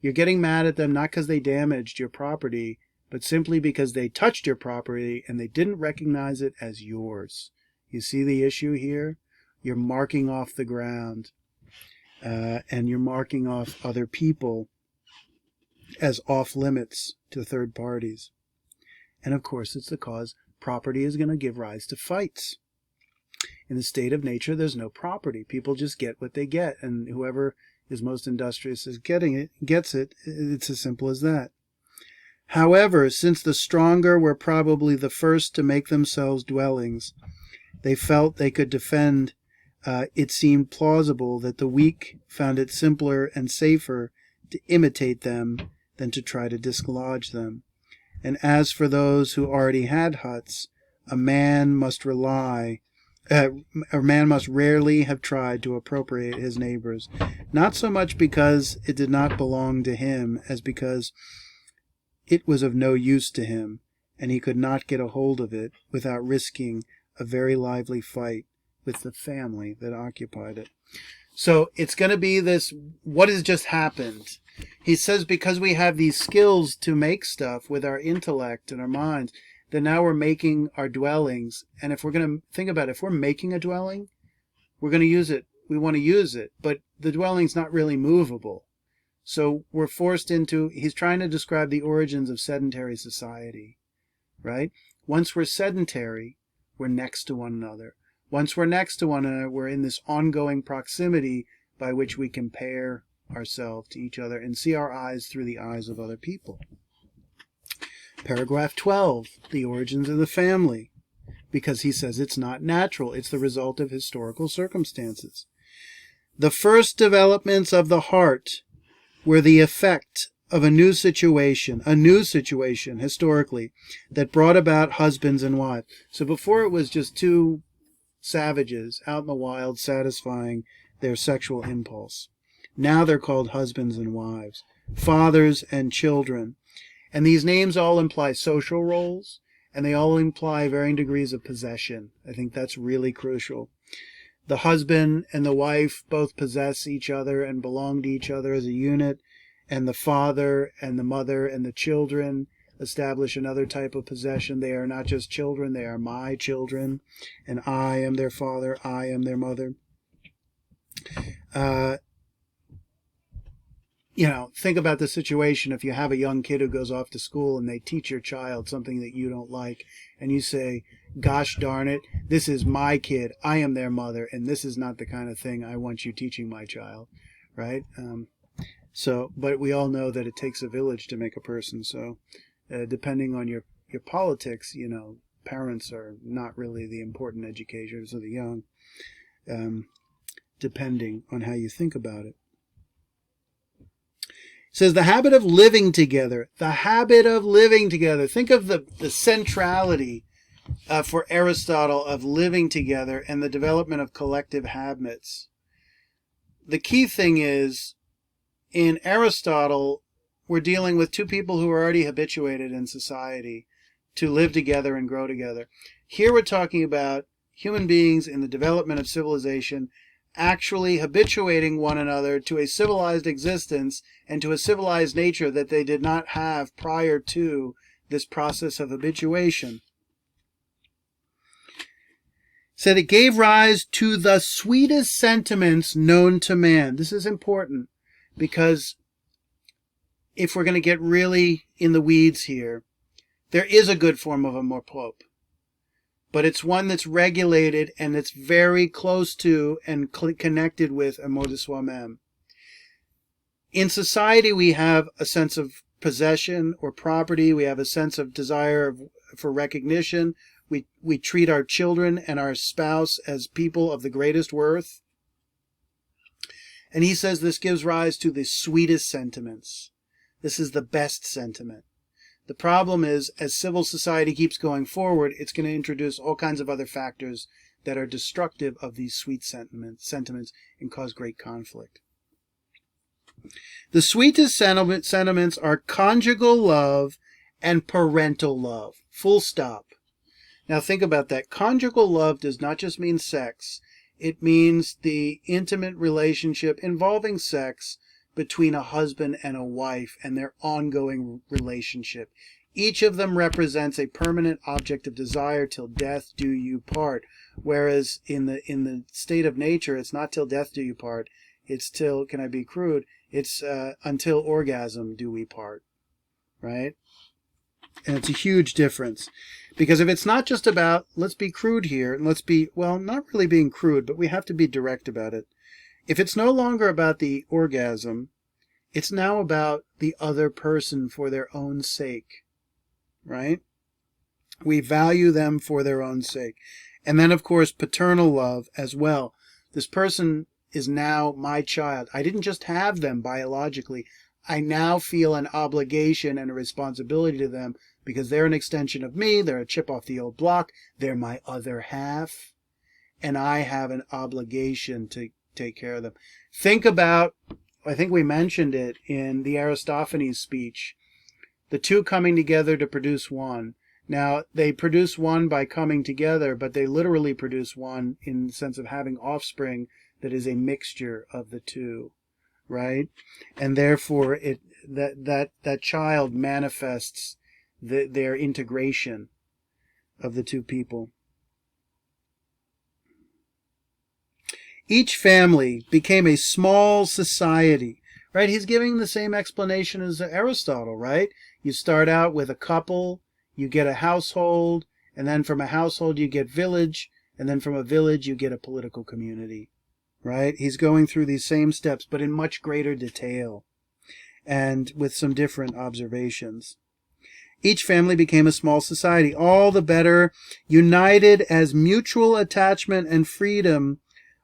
Speaker 1: you're getting mad at them not because they damaged your property, but simply because they touched your property and they didn't recognize it as yours. You see the issue here? You're marking off the ground, and you're marking off other people as off limits to third parties. And of course, it's the cause property is going to give rise to fights. In the state of nature, there's no property. People just get what they get, and whoever is most industrious is getting it, gets it. It's as simple as that. However, since the stronger were probably the first to make themselves dwellings, they felt they could defend. It seemed plausible that the weak found it simpler and safer to imitate them than to try to dislodge them. And as for those who already had huts, a man must rarely have tried to appropriate his neighbor's, not so much because it did not belong to him as because it was of no use to him, and he could not get a hold of it without risking a very lively fight with the family that occupied it. So it's going to be this, what has just happened? He says because we have these skills to make stuff with our intellect and our minds, that now we're making our dwellings. And if we're going to think about it, if we're making a dwelling, we're going to use it. We want to use it, but the dwelling's not really movable. So we're forced into, he's trying to describe the origins of sedentary society, right? Once we're sedentary, we're next to one another. Once we're next to one another, we're in this ongoing proximity by which we compare ourselves to each other and see our eyes through the eyes of other people. Paragraph 12, the origins of the family, because he says it's not natural, it's the result of historical circumstances. The first developments of the heart were the effect of a new situation historically, that brought about husbands and wives. So before it was just two savages out in the wild satisfying their sexual impulse. Now they're called husbands and wives, fathers and children. And these names all imply social roles, and they all imply varying degrees of possession. I think that's really crucial. The husband and the wife both possess each other and belong to each other as a unit, and the father and the mother and the children establish another type of possession. They are not just children, they are my children, and I am their father, I am their mother. Think about the situation if you have a young kid who goes off to school and they teach your child something that you don't like, and you say, gosh darn it, this is my kid, I am their mother, and this is not the kind of thing I want you teaching my child, right? But we all know that it takes a village to make a person, so depending on your politics, parents are not really the important educators of the young, depending on how you think about it. It says the habit of living together. The habit of living together. Think of the centrality for Aristotle of living together and the development of collective habits. The key thing is, in Aristotle, we're dealing with two people who are already habituated in society to live together and grow together. Here we're talking about human beings in the development of civilization actually habituating one another to a civilized existence and to a civilized nature that they did not have prior to this process of habituation. Said it gave rise to the sweetest sentiments known to man. This is important because if we're going to get really in the weeds here, there is a good form of amour propre, but it's one that's regulated and it's very close to and connected with amour de soi-même. In society, we have a sense of possession or property. We have a sense of desire for recognition. We treat our children and our spouse as people of the greatest worth. And he says this gives rise to the sweetest sentiments. This is the best sentiment. The problem is, as civil society keeps going forward, it's going to introduce all kinds of other factors that are destructive of these sweet sentiments and cause great conflict. The sweetest sentiments are conjugal love and parental love. Full stop. Now think about that. Conjugal love does not just mean sex. It means the intimate relationship involving sex between a husband and a wife and their ongoing relationship. Each of them represents a permanent object of desire till death do you part. Whereas in the state of nature, it's not till death do you part. It's till, can I be crude? It's until orgasm do we part, right? And it's a huge difference. Because if it's not just about, let's be crude here, and let's be, well, not really being crude, but we have to be direct about it. If it's no longer about the orgasm, it's now about the other person for their own sake, right? We value them for their own sake. And then, of course, paternal love as well. This person is now my child. I didn't just have them biologically. I now feel an obligation and a responsibility to them because they're an extension of me. They're a chip off the old block. They're my other half. And I have an obligation to take care of them. Think about, I think we mentioned it in the Aristophanes speech, the two coming together to produce one. Now, they produce one by coming together, but they literally produce one in the sense of having offspring that is a mixture of the two, right? And therefore, that child manifests their integration of the two people. Each family became a small society, right? He's giving the same explanation as Aristotle, right? You start out with a couple, you get a household, and then from a household you get village, and then from a village you get a political community, right? He's going through these same steps, but in much greater detail and with some different observations. Each family became a small society, all the better united as mutual attachment and freedom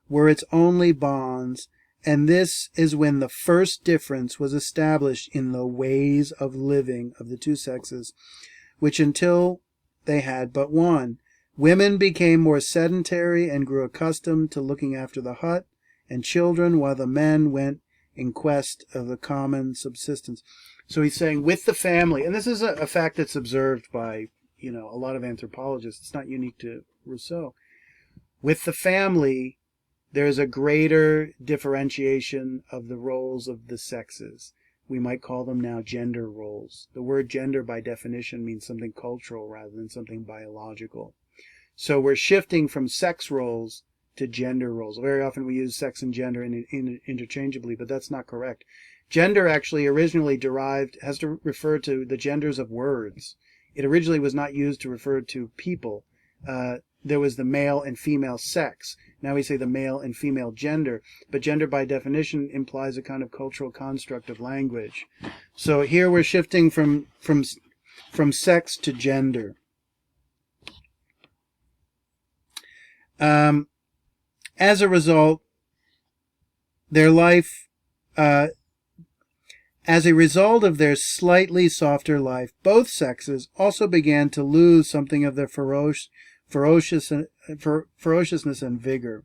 Speaker 1: were its only bonds, and this is when the first difference was established in the ways of living of the two sexes, which until they had but one. Women became more sedentary and grew accustomed to looking after the hut and children, while the men went in quest of the common subsistence. So he's saying with the family, and this is a fact that's observed by, a lot of anthropologists. It's not unique to Rousseau. With the family, there's a greater differentiation of the roles of the sexes. We might call them now gender roles. The word gender by definition means something cultural rather than something biological. So we're shifting from sex roles to gender roles. Very often we use sex and gender interchangeably, but that's not correct. Gender actually originally has to refer to the genders of words. It originally was not used to refer to people. There was the male and female sex. Now we say the male and female gender, but gender by definition implies a kind of cultural construct of language. So here we're shifting from sex to gender. As a result, their life, as a result of their slightly softer life, both sexes also began to lose something of their ferociousness and vigor.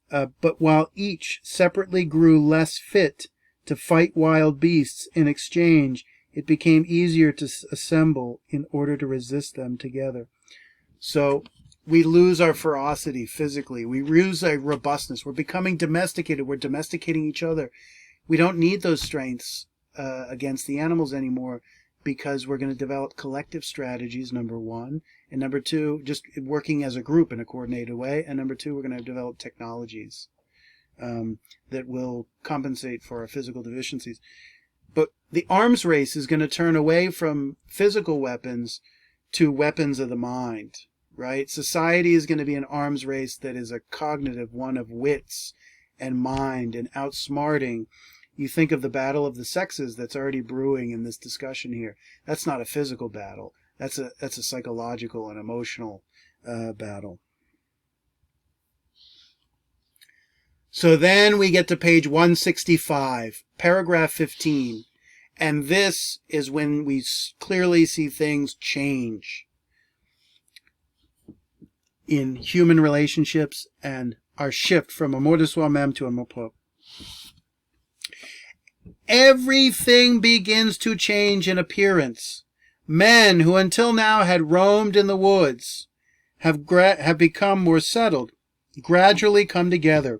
Speaker 1: But while each separately grew less fit to fight wild beasts in exchange, it became easier to assemble in order to resist them together. So we lose our ferocity physically. We lose our robustness. We're becoming domesticated. We're domesticating each other. We don't need those strengths against the animals anymore, because we're going to develop collective strategies, number one. And number two, just working as a group in a coordinated way. And number two, we're going to develop technologies that will compensate for our physical deficiencies. But the arms race is going to turn away from physical weapons to weapons of the mind, right? Society is going to be an arms race that is a cognitive one of wits and mind and outsmarting. You think of the battle of the sexes that's already brewing in this discussion here. That's not a physical battle. That's a psychological and emotional battle. So then we get to page 165, paragraph 15. And this is when we clearly see things change in human relationships and our shift from amour de soi-même to amour propre. Everything begins to change in appearance. Men who until now had roamed in the woods have become more settled, gradually come together,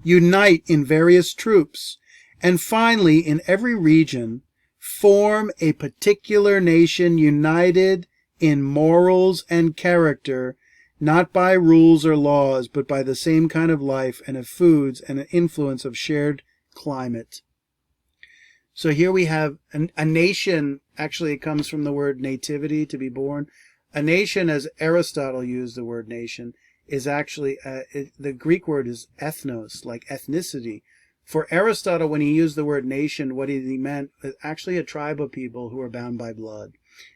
Speaker 1: unite in various troops, and finally in every region form a particular nation united in morals and character, not by rules or laws, but by the same kind of life and of foods and an influence of shared climate. So here we have a nation. Actually, it comes from the word nativity, to be born. A nation, as Aristotle used the word nation, is actually, the Greek word is ethnos, like ethnicity. For Aristotle, when he used the word nation, what he meant was actually a tribe of people who are bound by blood.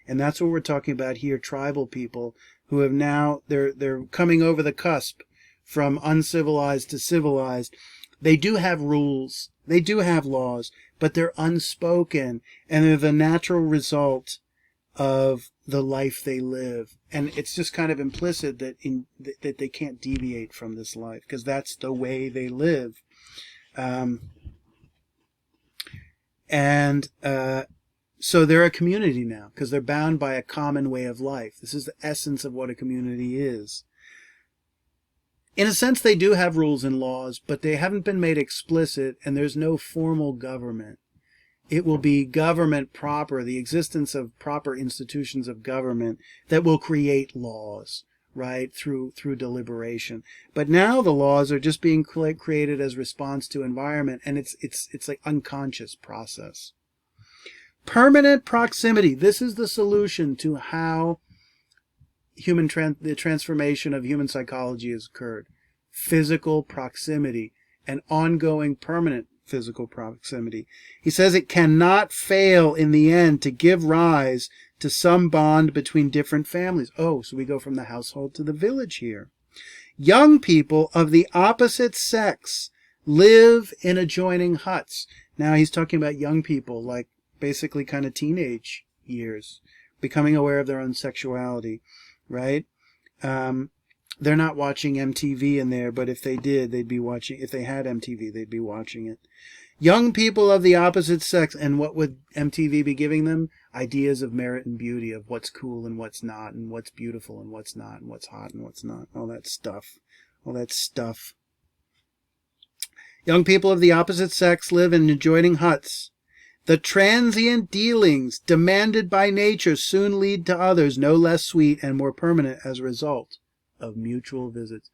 Speaker 1: And that's what we're talking about here, tribal people who have now, they're coming over the cusp from uncivilized to civilized. They do have rules, they do have laws, but they're unspoken, and they're the natural result of the life they live. And it's just kind of implicit that that they can't deviate from this life, because that's the way they live. So they're a community now, because they're bound by a common way of life. This is the essence of what a community is. In a sense, they do have rules and laws, but they haven't been made explicit, and there's no formal government. It will be government proper, the existence of proper institutions of government that will create laws, right, through deliberation. But now the laws are just being created as response to environment, and it's like unconscious process. Permanent proximity. This is the solution to how the transformation of human psychology has occurred. Physical proximity, and ongoing permanent physical proximity. He says it cannot fail in the end to give rise to some bond between different families. Oh, so we go from the household to the village here. Young people of the opposite sex live in adjoining huts. Now he's talking about young people, like basically kind of teenage years, becoming aware of their own sexuality, right? They're not watching MTV in there, but if they did, they'd be watching, if they had MTV, they'd be watching it. Young people of the opposite sex, and what would MTV be giving them? Ideas of merit and beauty, of what's cool and what's not, and what's beautiful and what's not, and what's hot and what's not, all that stuff. Young people of the opposite sex live in adjoining huts. The transient dealings demanded by nature soon lead to others no less sweet and more permanent as a result of mutual visits.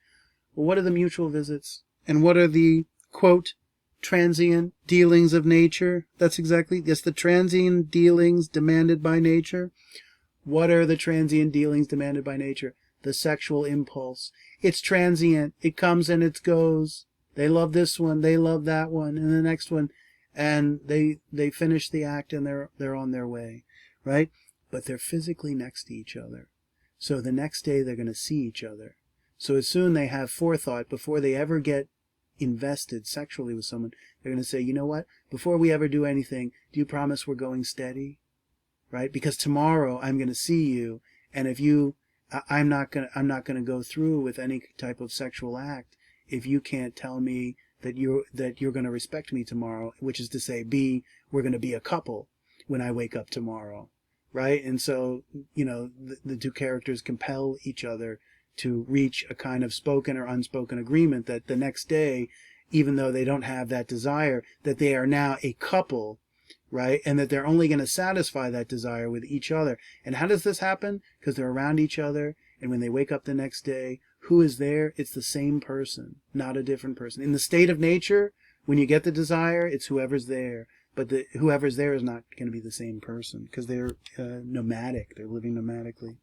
Speaker 1: Well, what are the mutual visits? And what are the, quote, transient dealings of nature? That's exactly, yes, the transient dealings demanded by nature. What are the transient dealings demanded by nature? The sexual impulse. It's transient. It comes and it goes. They love this one, they love that one, and the next one, and they finish the act and they're on their way, right? But they're physically next to each other. So the next day they're going to see each other. So as soon they have forethought, before they ever get invested sexually with someone, they're going to say, you know what? Before we ever do anything, do you promise we're going steady? Right? Because tomorrow I'm going to see you, and if you, I'm not going to go through with any type of sexual act if you can't tell me that you're going to respect me tomorrow, which is to say, we're going to be a couple when I wake up tomorrow. Right? And so, the two characters compel each other to reach a kind of spoken or unspoken agreement that the next day, even though they don't have that desire, that they are now a couple, right? And that they're only going to satisfy that desire with each other. And how does this happen? Because they're around each other, and when they wake up the next day, who is there? It's the same person, not a different person. In the state of nature, when you get the desire, it's whoever's there. But whoever's there is not going to be the same person, because they're nomadic. They're living nomadically.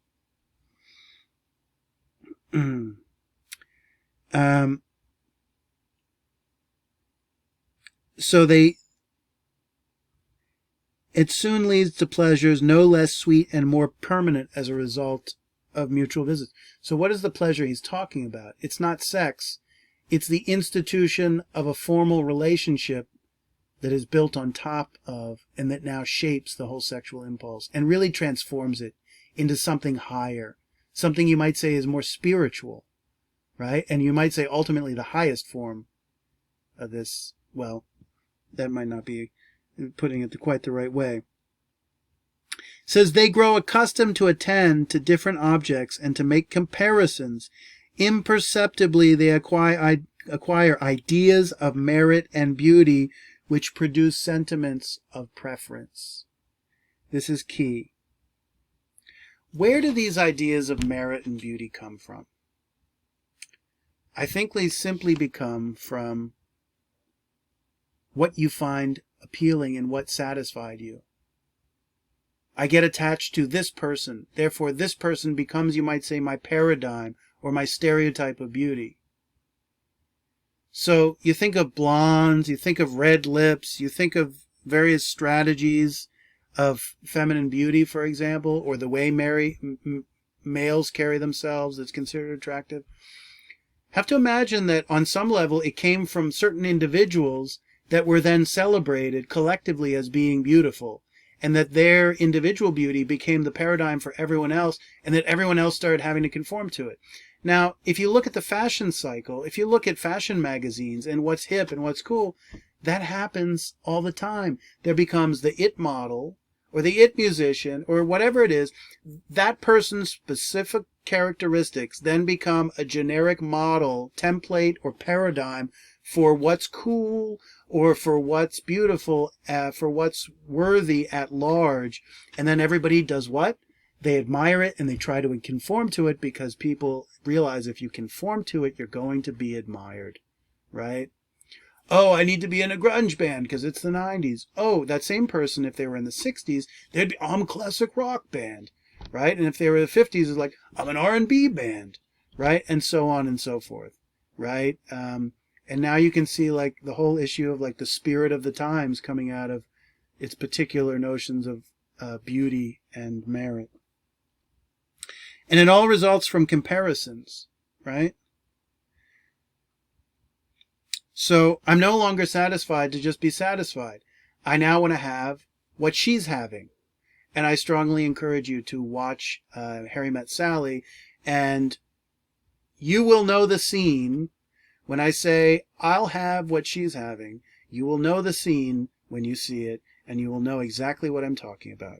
Speaker 1: So It soon leads to pleasures no less sweet and more permanent as a result of mutual visits. So what is the pleasure he's talking about? It's not sex. It's the institution of a formal relationship that is built on top of and that now shapes the whole sexual impulse and really transforms it into something higher, something you might say is more spiritual, right? And you might say ultimately the highest form of this. Well, that might not be putting it quite the right way. It says they grow accustomed to attend to different objects and to make comparisons. Imperceptibly they acquire ideas of merit and beauty which produce sentiments of preference. This is key. Where do these ideas of merit and beauty come from? I think they simply become from what you find appealing and what satisfied you. I get attached to this person, therefore this person becomes, you might say, my paradigm or my stereotype of beauty. So you think of blondes, you think of red lips, you think of various strategies of feminine beauty, for example, or the way males carry themselves that's considered attractive. Have to imagine that on some level it came from certain individuals that were then celebrated collectively as being beautiful, and that their individual beauty became the paradigm for everyone else, and that everyone else started having to conform to it. Now, if you look at the fashion cycle, if you look at fashion magazines and what's hip and what's cool, that happens all the time. There becomes the it model or the it musician or whatever it is. That person's specific characteristics then become a generic model, template, or paradigm for what's cool or for what's beautiful, for what's worthy at large. And then everybody does what? They admire it and they try to conform to it because people realize if you conform to it, you're going to be admired, right? Oh, I need to be in a grunge band because it's the 90s. Oh, that same person, if they were in the 60s, they'd be, I'm a classic rock band, right? And if they were the 50s, it's like, I'm an R&B band, right? And so on and so forth, right? And now you can see like the whole issue of like the spirit of the times coming out of its particular notions of beauty and merit. And it all results from comparisons, right? So I'm no longer satisfied to just be satisfied. I now want to have what she's having. And I strongly encourage you to watch Harry Met Sally, and you will know the scene when I say, I'll have what she's having. You will know the scene when you see it, and you will know exactly what I'm talking about.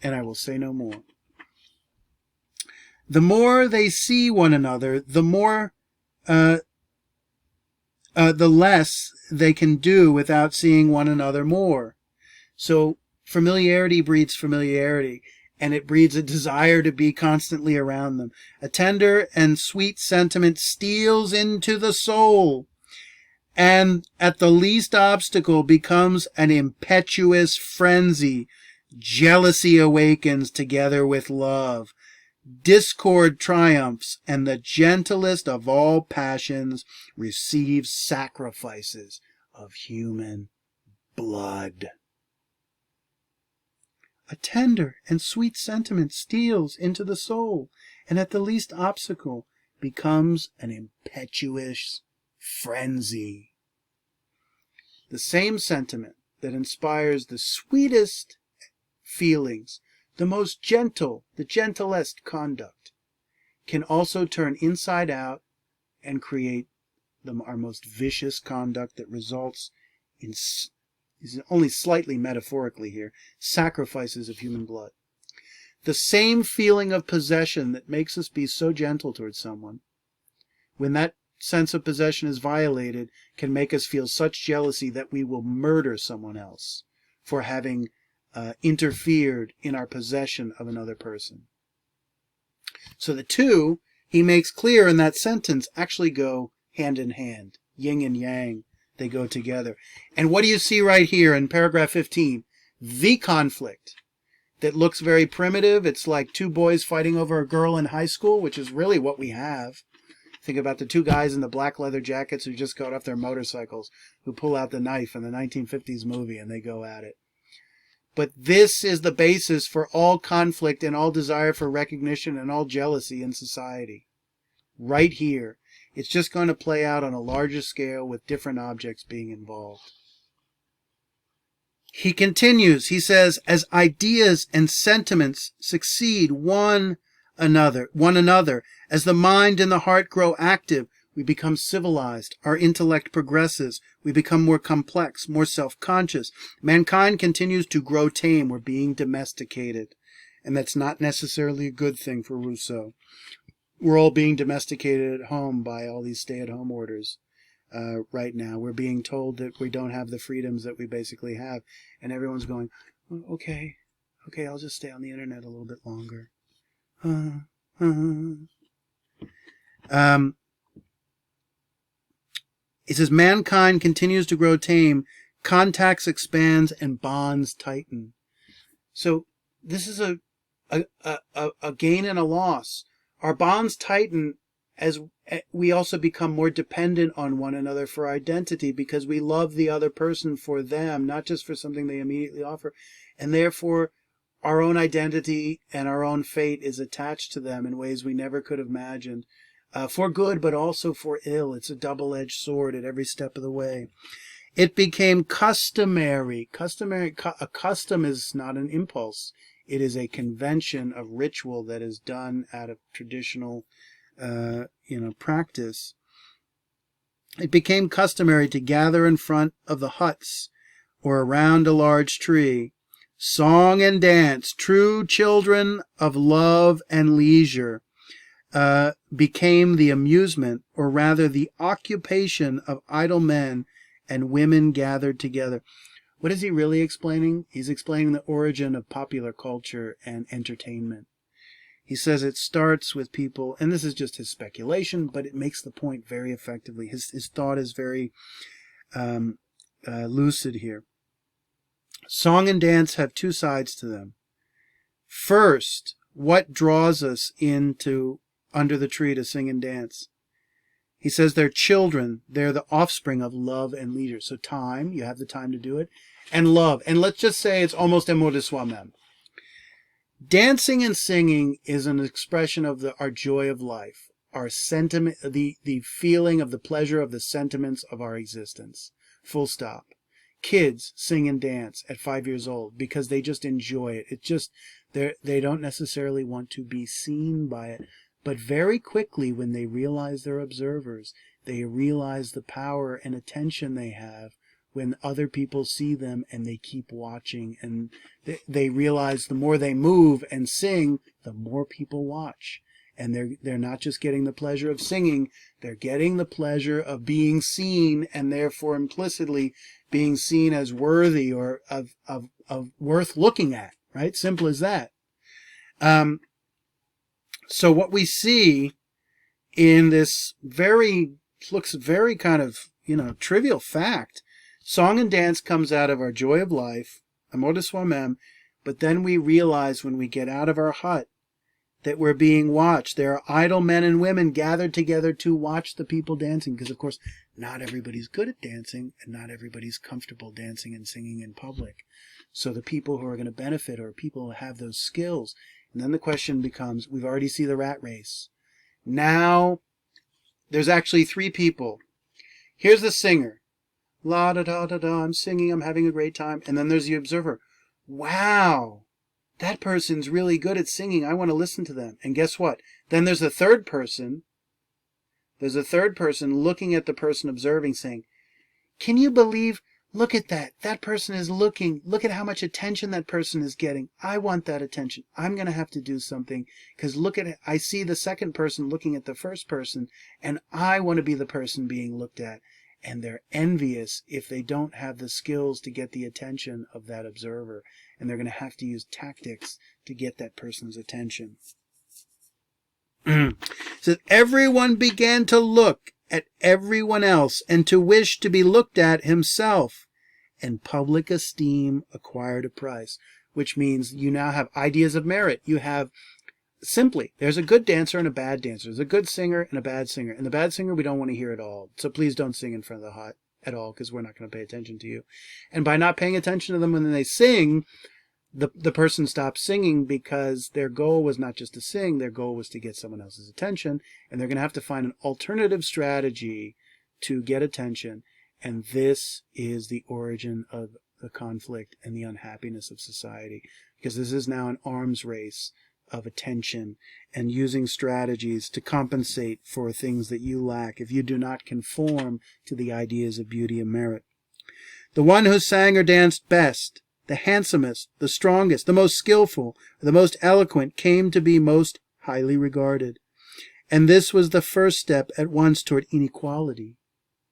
Speaker 1: And I will say no more. The more they see one another, the more, the less they can do without seeing one another more. So familiarity breeds familiarity, and it breeds a desire to be constantly around them. A tender and sweet sentiment steals into the soul, and at the least obstacle becomes an impetuous frenzy. Jealousy awakens together with love. Discord triumphs, and the gentlest of all passions receives sacrifices of human blood. A tender and sweet sentiment steals into the soul, and at the least obstacle becomes an impetuous frenzy. The same sentiment that inspires the sweetest feelings, the most gentle, the gentlest conduct, can also turn inside out and create our most vicious conduct that results in, is only slightly metaphorically here, sacrifices of human blood. The same feeling of possession that makes us be so gentle towards someone, when that sense of possession is violated, can make us feel such jealousy that we will murder someone else for having interfered in our possession of another person. So the two, he makes clear in that sentence, actually go hand in hand. Yin and yang, they go together. And what do you see right here in paragraph 15? The conflict that looks very primitive. It's like two boys fighting over a girl in high school, which is really what we have. Think about the two guys in the black leather jackets who just got off their motorcycles, who pull out the knife in the 1950s movie and they go at it. But this is the basis for all conflict and all desire for recognition and all jealousy in society. Right here. It's just going to play out on a larger scale with different objects being involved. He continues, he says, as ideas and sentiments succeed one another, as the mind and the heart grow active, we become civilized, our intellect progresses, we become more complex, more self-conscious. Mankind continues to grow tame, we're being domesticated. And that's not necessarily a good thing for Rousseau. We're all being domesticated at home by all these stay-at-home orders. Right now, we're being told that we don't have the freedoms that we basically have, and everyone's going, okay, I'll just stay on the internet a little bit longer. It says, mankind continues to grow tame, contacts expands, and bonds tighten. So this is a gain and a loss. Our bonds tighten as we also become more dependent on one another for identity, because we love the other person for them, not just for something they immediately offer. And therefore, our own identity and our own fate is attached to them in ways we never could have imagined. For good, but also for ill. It's a double-edged sword at every step of the way. It became customary. A custom is not an impulse. It is a convention of ritual that is done out of traditional practice. It became customary to gather in front of the huts or around a large tree. Song and dance, true children of love and leisure, became the amusement, or rather the occupation of idle men and women gathered together. What is he really explaining? He's explaining the origin of popular culture and entertainment. He says it starts with people, and this is just his speculation, but it makes the point very effectively. His thought is very lucid here. Song and dance have two sides to them. First, what draws us into under the tree to sing and dance? He says they're children. They're the offspring of love and leisure. So time, you have the time to do it, and love. And let's just say it's almost un mot de soi-même. Dancing and singing is an expression of our joy of life, our sentiment, the feeling of the pleasure of the sentiments of our existence. Full stop. Kids sing and dance at 5 years old because they just enjoy it. It's just, they don't necessarily want to be seen by it. But very quickly, when they realize they're observers, they realize the power and attention they have when other people see them and they keep watching. And they realize the more they move and sing, the more people watch. And they're not just getting the pleasure of singing, they're getting the pleasure of being seen, and therefore implicitly being seen as worthy or of worth looking at, right? Simple as that. So what we see in this looks very kind of, trivial fact, song and dance comes out of our joy of life, un mot de soi-même, but then we realize when we get out of our hut that we're being watched. There are idle men and women gathered together to watch the people dancing, because of course not everybody's good at dancing and not everybody's comfortable dancing and singing in public. So the people who are going to benefit are people who have those skills. And then the question becomes, we've already seen the rat race. Now, there's actually three people. Here's the singer. La da da da da, I'm singing, I'm having a great time. And then there's the observer. Wow, that person's really good at singing. I want to listen to them. And guess what? Then there's a third person. There's a third person looking at the person observing, saying, can you believe, look at that. That person is looking. Look at how much attention that person is getting. I want that attention. I'm going to have to do something, because look at it. I see the second person looking at the first person, and I want to be the person being looked at. And they're envious if they don't have the skills to get the attention of that observer. And they're going to have to use tactics to get that person's attention. So everyone began to look at everyone else and to wish to be looked at himself. And public esteem acquired a price, which means you now have ideas of merit. You have simply, there's a good dancer and a bad dancer. There's a good singer and a bad singer. And the bad singer we don't want to hear at all. So please don't sing in front of the hut at all, because we're not going to pay attention to you. And by not paying attention to them when they sing, the person stops singing because their goal was not just to sing, their goal was to get someone else's attention, and they're going to have to find an alternative strategy to get attention. And this is the origin of the conflict and the unhappiness of society, because this is now an arms race of attention and using strategies to compensate for things that you lack if you do not conform to the ideas of beauty and merit. The one who sang or danced best, the handsomest, the strongest, the most skillful, the most eloquent, came to be most highly regarded. And this was the first step at once toward inequality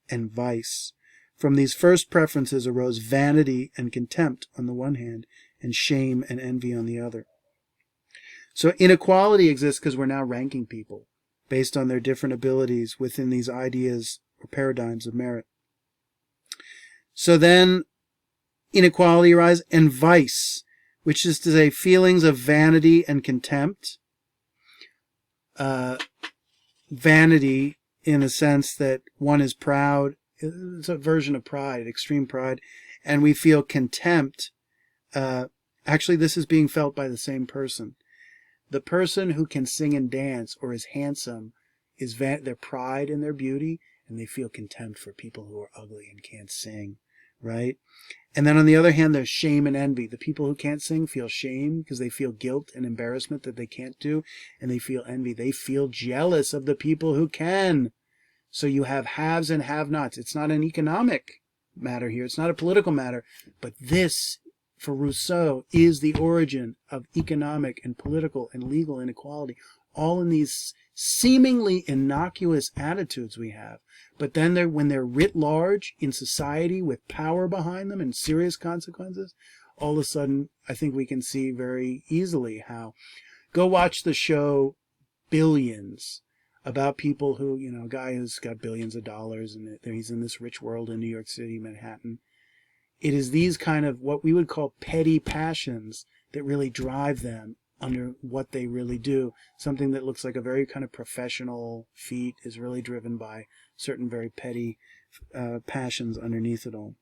Speaker 1: and vice. From these first preferences arose vanity and contempt on the one hand, and shame and envy on the other. So inequality exists because we're now ranking people based on their different abilities within these ideas or paradigms of merit. So then inequality arises, and vice, which is to say feelings of vanity and contempt. Vanity in the sense that one is proud. It's a version of pride, extreme pride. And we feel contempt. Actually, this is being felt by the same person. The person who can sing and dance or is handsome is their pride in their beauty, and they feel contempt for people who are ugly and can't sing, right? And then on the other hand, there's shame and envy. The people who can't sing feel shame because they feel guilt and embarrassment that they can't do, and they feel envy. They feel jealous of the people who can. So you have haves and have-nots. It's not an economic matter here. It's not a political matter. But this, for Rousseau, is the origin of economic and political and legal inequality, all in these seemingly innocuous attitudes we have. But then when they're writ large in society with power behind them and serious consequences, all of a sudden, I think we can see very easily how. Go watch the show Billions, about people who, a guy who's got billions of dollars and he's in this rich world in New York City, Manhattan. It is these kind of what we would call petty passions that really drive them under what they really do. Something that looks like a very kind of professional feat is really driven by certain very petty passions underneath it all.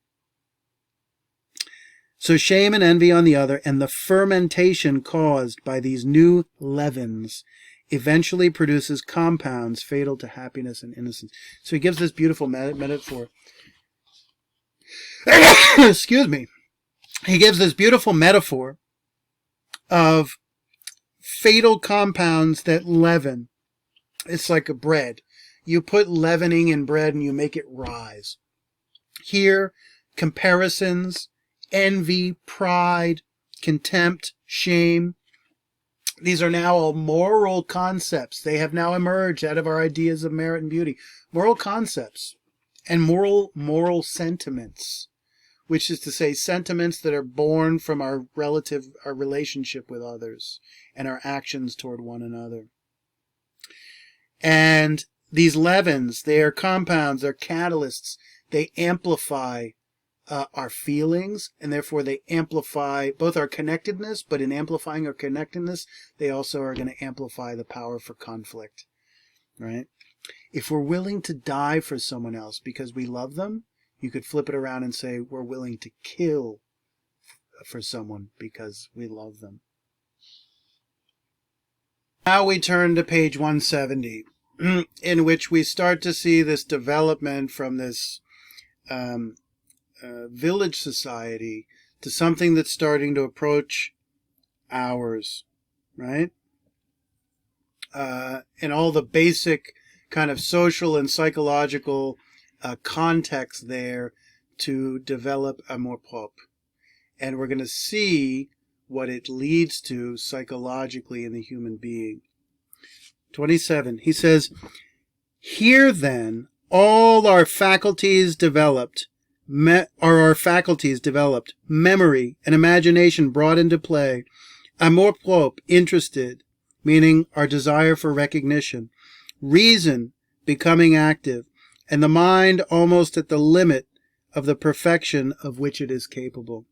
Speaker 1: So shame and envy on the other, and the fermentation caused by these new leavens eventually produces compounds fatal to happiness and innocence. So he gives this beautiful metaphor. Excuse me. He gives this beautiful metaphor of fatal compounds that leaven. It's like a bread. You put leavening in bread and you make it rise. Here, comparisons, envy, pride, contempt, shame. These are now all moral concepts. They have now emerged out of our ideas of merit and beauty. Moral concepts and moral sentiments, which is to say sentiments that are born from our relationship with others and our actions toward one another. And these leavens, they are compounds, they're catalysts. They amplify our feelings, and therefore they amplify both our connectedness, but in amplifying our connectedness, they also are going to amplify the power for conflict, right? If we're willing to die for someone else because we love them, you could flip it around and say we're willing to kill for someone because we love them. Now we turn to page 170, in which we start to see this development from this village society to something that's starting to approach ours, right? And all the basic kind of social and psychological context there to develop amour propre. And we're going to see what it leads to psychologically in the human being. 27, he says, here then all our faculties developed, memory and imagination brought into play, amour propre, interested, meaning our desire for recognition, reason becoming active, and the mind almost at the limit of the perfection of which it is capable.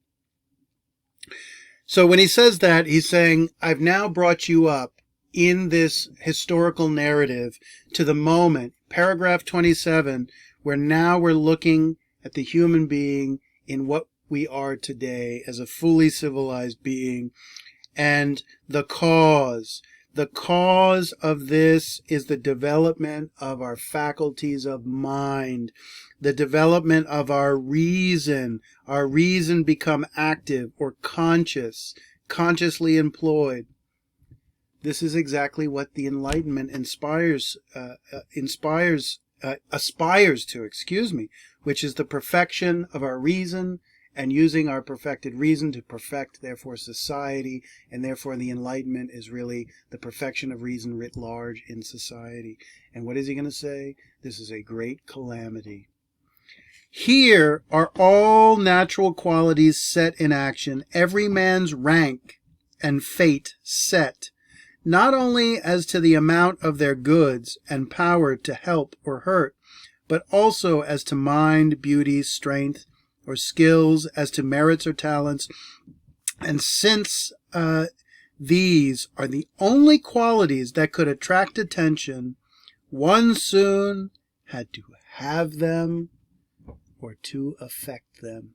Speaker 1: So when he says that, he's saying, I've now brought you up in this historical narrative to the moment, paragraph 27, where now we're looking at the human being in what we are today as a fully civilized being. And the cause of this is the development of our faculties of mind, the development of our reason become active or consciously employed. This is exactly what the Enlightenment aspires to, which is the perfection of our reason, and using our perfected reason to perfect, therefore, society, and therefore the Enlightenment is really the perfection of reason writ large in society. And what is he going to say? This is a great calamity. Here are all natural qualities set in action, every man's rank and fate set, not only as to the amount of their goods and power to help or hurt, but also as to mind, beauty, strength, or skills, as to merits or talents. And since these are the only qualities that could attract attention, one soon had to have them or to affect them.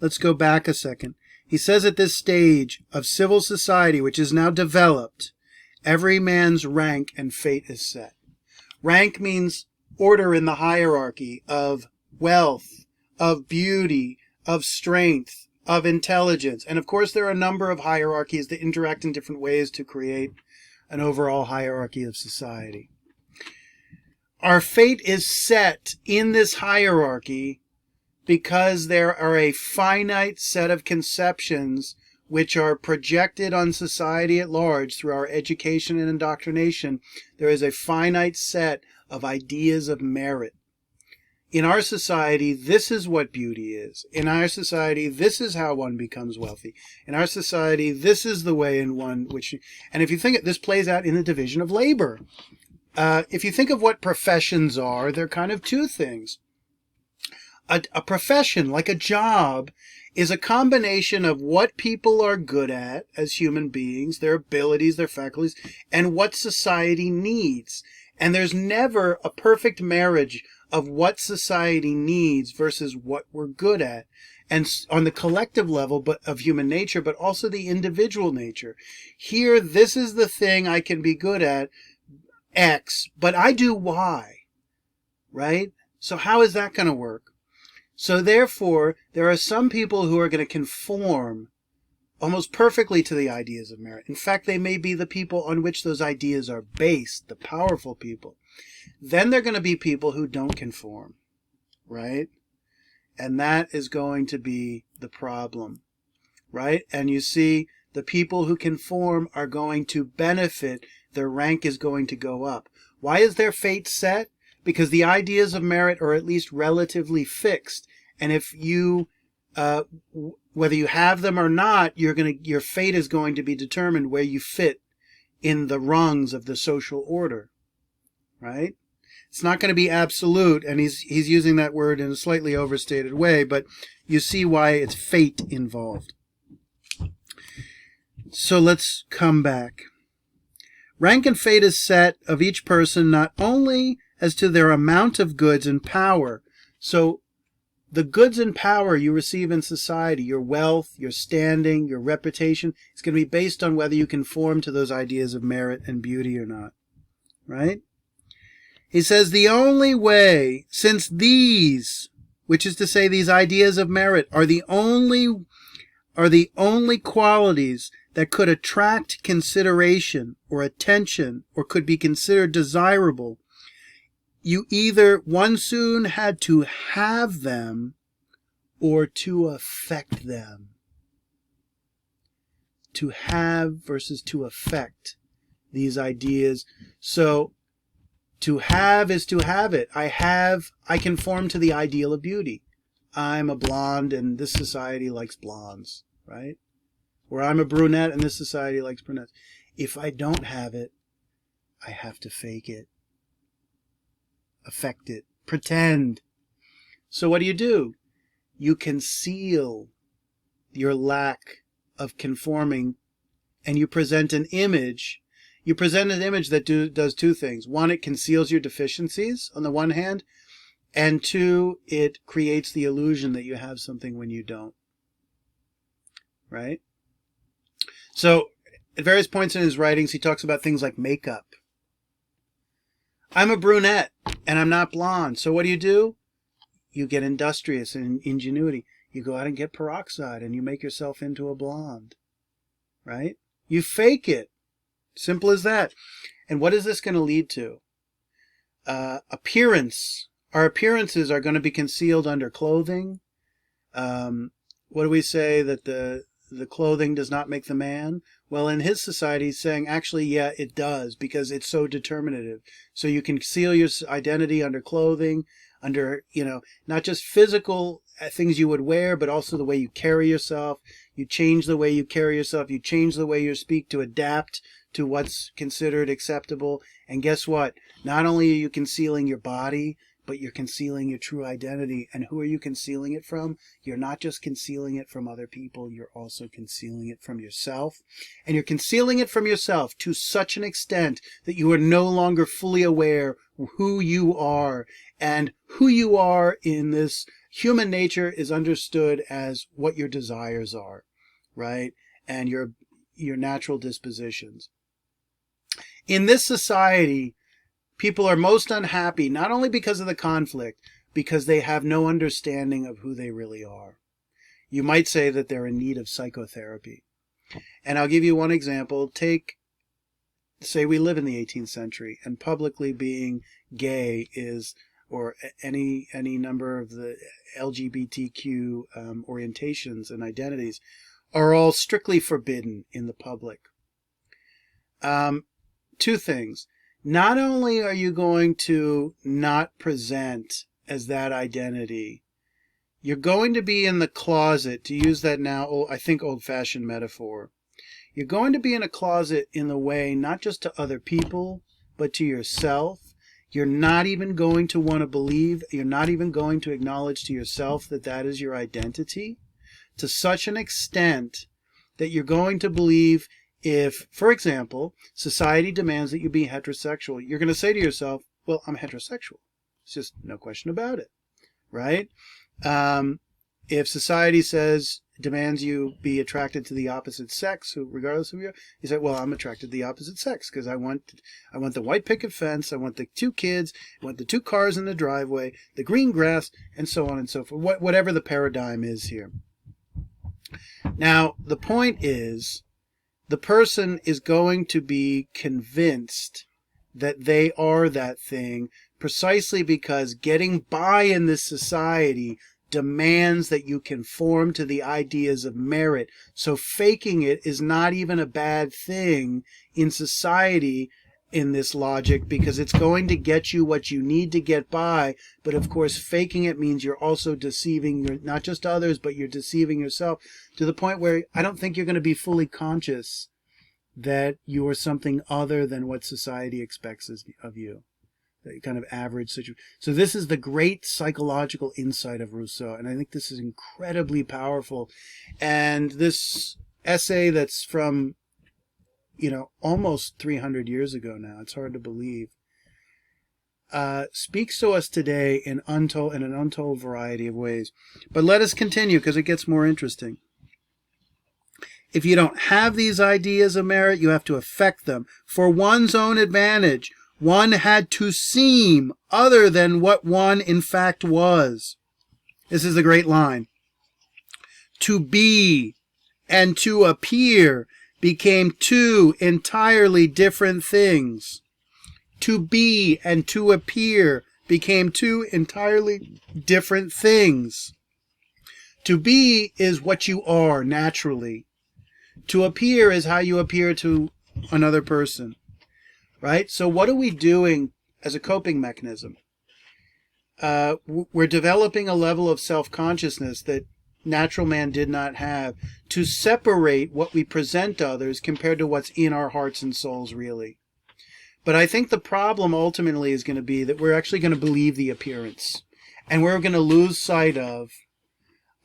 Speaker 1: Let's go back a second. He says at this stage of civil society, which is now developed, every man's rank and fate is set. Rank means order in the hierarchy of wealth, of beauty, of strength, of intelligence. And of course there are a number of hierarchies that interact in different ways to create an overall hierarchy of society. Our fate is set in this hierarchy because there are a finite set of conceptions which are projected on society at large through our education and indoctrination. There is a finite set of ideas of merit. In our society, this is what beauty is. In our society, this is how one becomes wealthy. In our society, this is the way in one which... And if you think this plays out in the division of labor. If you think of what professions are, they're kind of two things. A profession, like a job, is a combination of what people are good at as human beings, their abilities, their faculties, and what society needs. And there's never a perfect marriage of what society needs versus what we're good at. And on the collective level of human nature, but also the individual nature. Here, this is the thing I can be good at, X, but I do Y, right? So how is that going to work? So therefore, there are some people who are going to conform almost perfectly to the ideas of merit. In fact, they may be the people on which those ideas are based, the powerful people. Then there are going to be people who don't conform, right? And that is going to be the problem, right? And you see, the people who conform are going to benefit. Their rank is going to go up. Why is their fate set? Because the ideas of merit are at least relatively fixed. And if you, whether you have them or not, your fate is going to be determined where you fit in the rungs of the social order, right? It's not going to be absolute, and he's using that word in a slightly overstated way, but you see why it's fate involved. So let's come back. Rank and fate is set of each person not only as to their amount of goods and power. So the goods and power you receive in society, your wealth, your standing, your reputation, it's going to be based on whether you conform to those ideas of merit and beauty or not, right? He says the only way, since these, which is to say these ideas of merit, are the only qualities that could attract consideration or attention or could be considered desirable, you either one soon had to have them or to affect them. To have versus to affect these ideas. So to have is to have it. I conform to the ideal of beauty. I'm a blonde and this society likes blondes, right? Or I'm a brunette and this society likes brunettes. If I don't have it, I have to fake it, affect it, pretend. So what do? You conceal your lack of conforming and you present an image. You present an image that does two things. One, it conceals your deficiencies on the one hand, and two, it creates the illusion that you have something when you don't. right? So at various points in his writings, he talks about things like makeup. I'm a brunette and I'm not blonde. So what do? You get industrious and ingenuity. You go out and get peroxide and you make yourself into a blonde, right? You fake it. Simple as that. And what is this going to lead to? Appearance. Our appearances are going to be concealed under clothing. What do we say, that the clothing does not make the man? Well, in his society, he's saying, actually, yeah, it does, because it's so determinative. So you can conceal your identity under clothing, under, not just physical things you would wear, but also the way you carry yourself. You change the way you carry yourself. You change the way you speak to adapt to what's considered acceptable. And guess what? Not only are you concealing your body, but you're concealing your true identity. And who are you concealing it from? You're not just concealing it from other people, you're also concealing it from yourself. And you're concealing it from yourself to such an extent that you are no longer fully aware who you are. And who you are in this human nature is understood as what your desires are, right? And your natural dispositions. In this society, people are most unhappy, not only because of the conflict, because they have no understanding of who they really are. You might say that they're in need of psychotherapy. And I'll give you one example. Say we live in the 18th century, and publicly being gay is, or any number of the LGBTQ orientations and identities, are all strictly forbidden in the public. Two things. Not only are you going to not present as that identity, you're going to be in the closet, to use that now, I think, old-fashioned metaphor. You're going to be in a closet in the way, not just to other people, but to yourself. You're not even going to want to believe, you're not even going to acknowledge to yourself that that is your identity, to such an extent that you're going to believe, if, for example, society demands that you be heterosexual, you're going to say to yourself, well, I'm heterosexual. It's just no question about it, right? If society demands you be attracted to the opposite sex, regardless of you say, well, I'm attracted to the opposite sex because I want the white picket fence, I want the 2 kids, I want the 2 cars in the driveway, the green grass, and so on and so forth, whatever the paradigm is here. Now, the point is, the person is going to be convinced that they are that thing precisely because getting by in this society demands that you conform to the ideas of merit. So faking it is not even a bad thing in society in this logic, because it's going to get you what you need to get by. But of course, faking it means you're also deceiving not just others, but you're deceiving yourself, to the point where I don't think you're going to be fully conscious that you are something other than what society expects of you. That kind of average situation. So this is the great psychological insight of Rousseau, and I think this is incredibly powerful. And this essay that's from, almost 300 years ago now, it's hard to believe, speaks to us today in an untold variety of ways. But let us continue, because it gets more interesting. If you don't have these ideas of merit, you have to affect them. For one's own advantage, one had to seem other than what one in fact was. This is a great line. To be and to appear became 2 entirely different things. To be and to appear became 2 entirely different things. To be is what you are naturally. To appear is how you appear to another person, right? So what are we doing as a coping mechanism? We're developing a level of self-consciousness that natural man did not have, to separate what we present to others compared to what's in our hearts and souls really. But I think the problem ultimately is going to be that we're actually going to believe the appearance, and we're going to lose sight of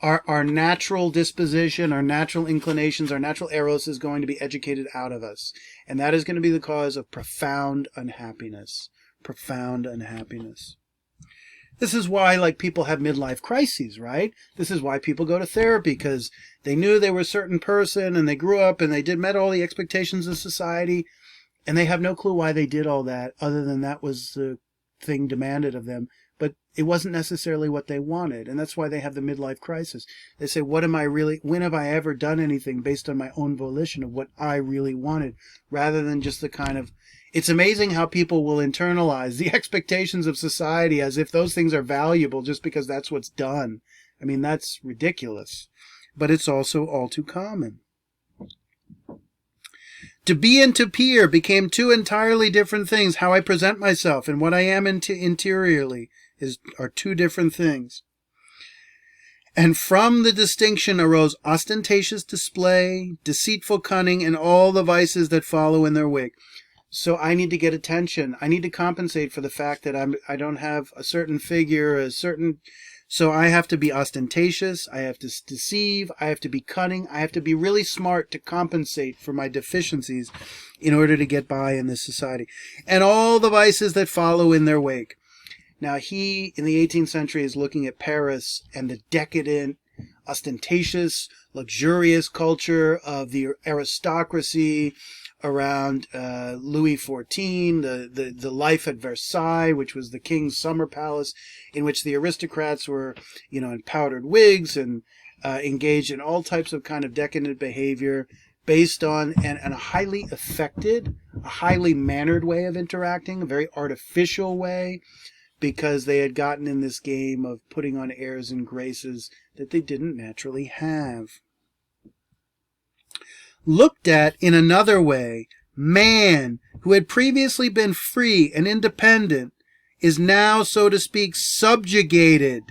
Speaker 1: our natural disposition, our natural inclinations, our natural Eros is going to be educated out of us. And that is going to be the cause of profound unhappiness. Profound unhappiness. This is why, like, people have midlife crises, right? This is why people go to therapy, because they knew they were a certain person and they grew up and they met all the expectations of society, and they have no clue why they did all that, other than that was the thing demanded of them. But it wasn't necessarily what they wanted, and that's why they have the midlife crisis. They say, when have I ever done anything based on my own volition of what I really wanted, rather than just the kind of... It's amazing how people will internalize the expectations of society as if those things are valuable just because that's what's done. I mean, that's ridiculous. But it's also all too common. To be and to appear became two entirely different things. How I present myself and what I am interiorly are two different things. And from the distinction arose ostentatious display, deceitful cunning, and all the vices that follow in their wake. So I need to get attention. I need to compensate for the fact that I don't have a certain figure, so I have to be ostentatious, I have to deceive, I have to be cunning, I have to be really smart to compensate for my deficiencies in order to get by in this society. And all the vices that follow in their wake. Now he, in the 18th century, is looking at Paris and the decadent, ostentatious, luxurious culture of the aristocracy around Louis XIV, the life at Versailles, which was the king's summer palace, in which the aristocrats were, in powdered wigs and engaged in all types of kind of decadent behavior based on and a highly affected, a highly mannered way of interacting, a very artificial way, because they had gotten in this game of putting on airs and graces that they didn't naturally have. Looked at in another way, man, who had previously been free and independent, is now, so to speak, subjugated.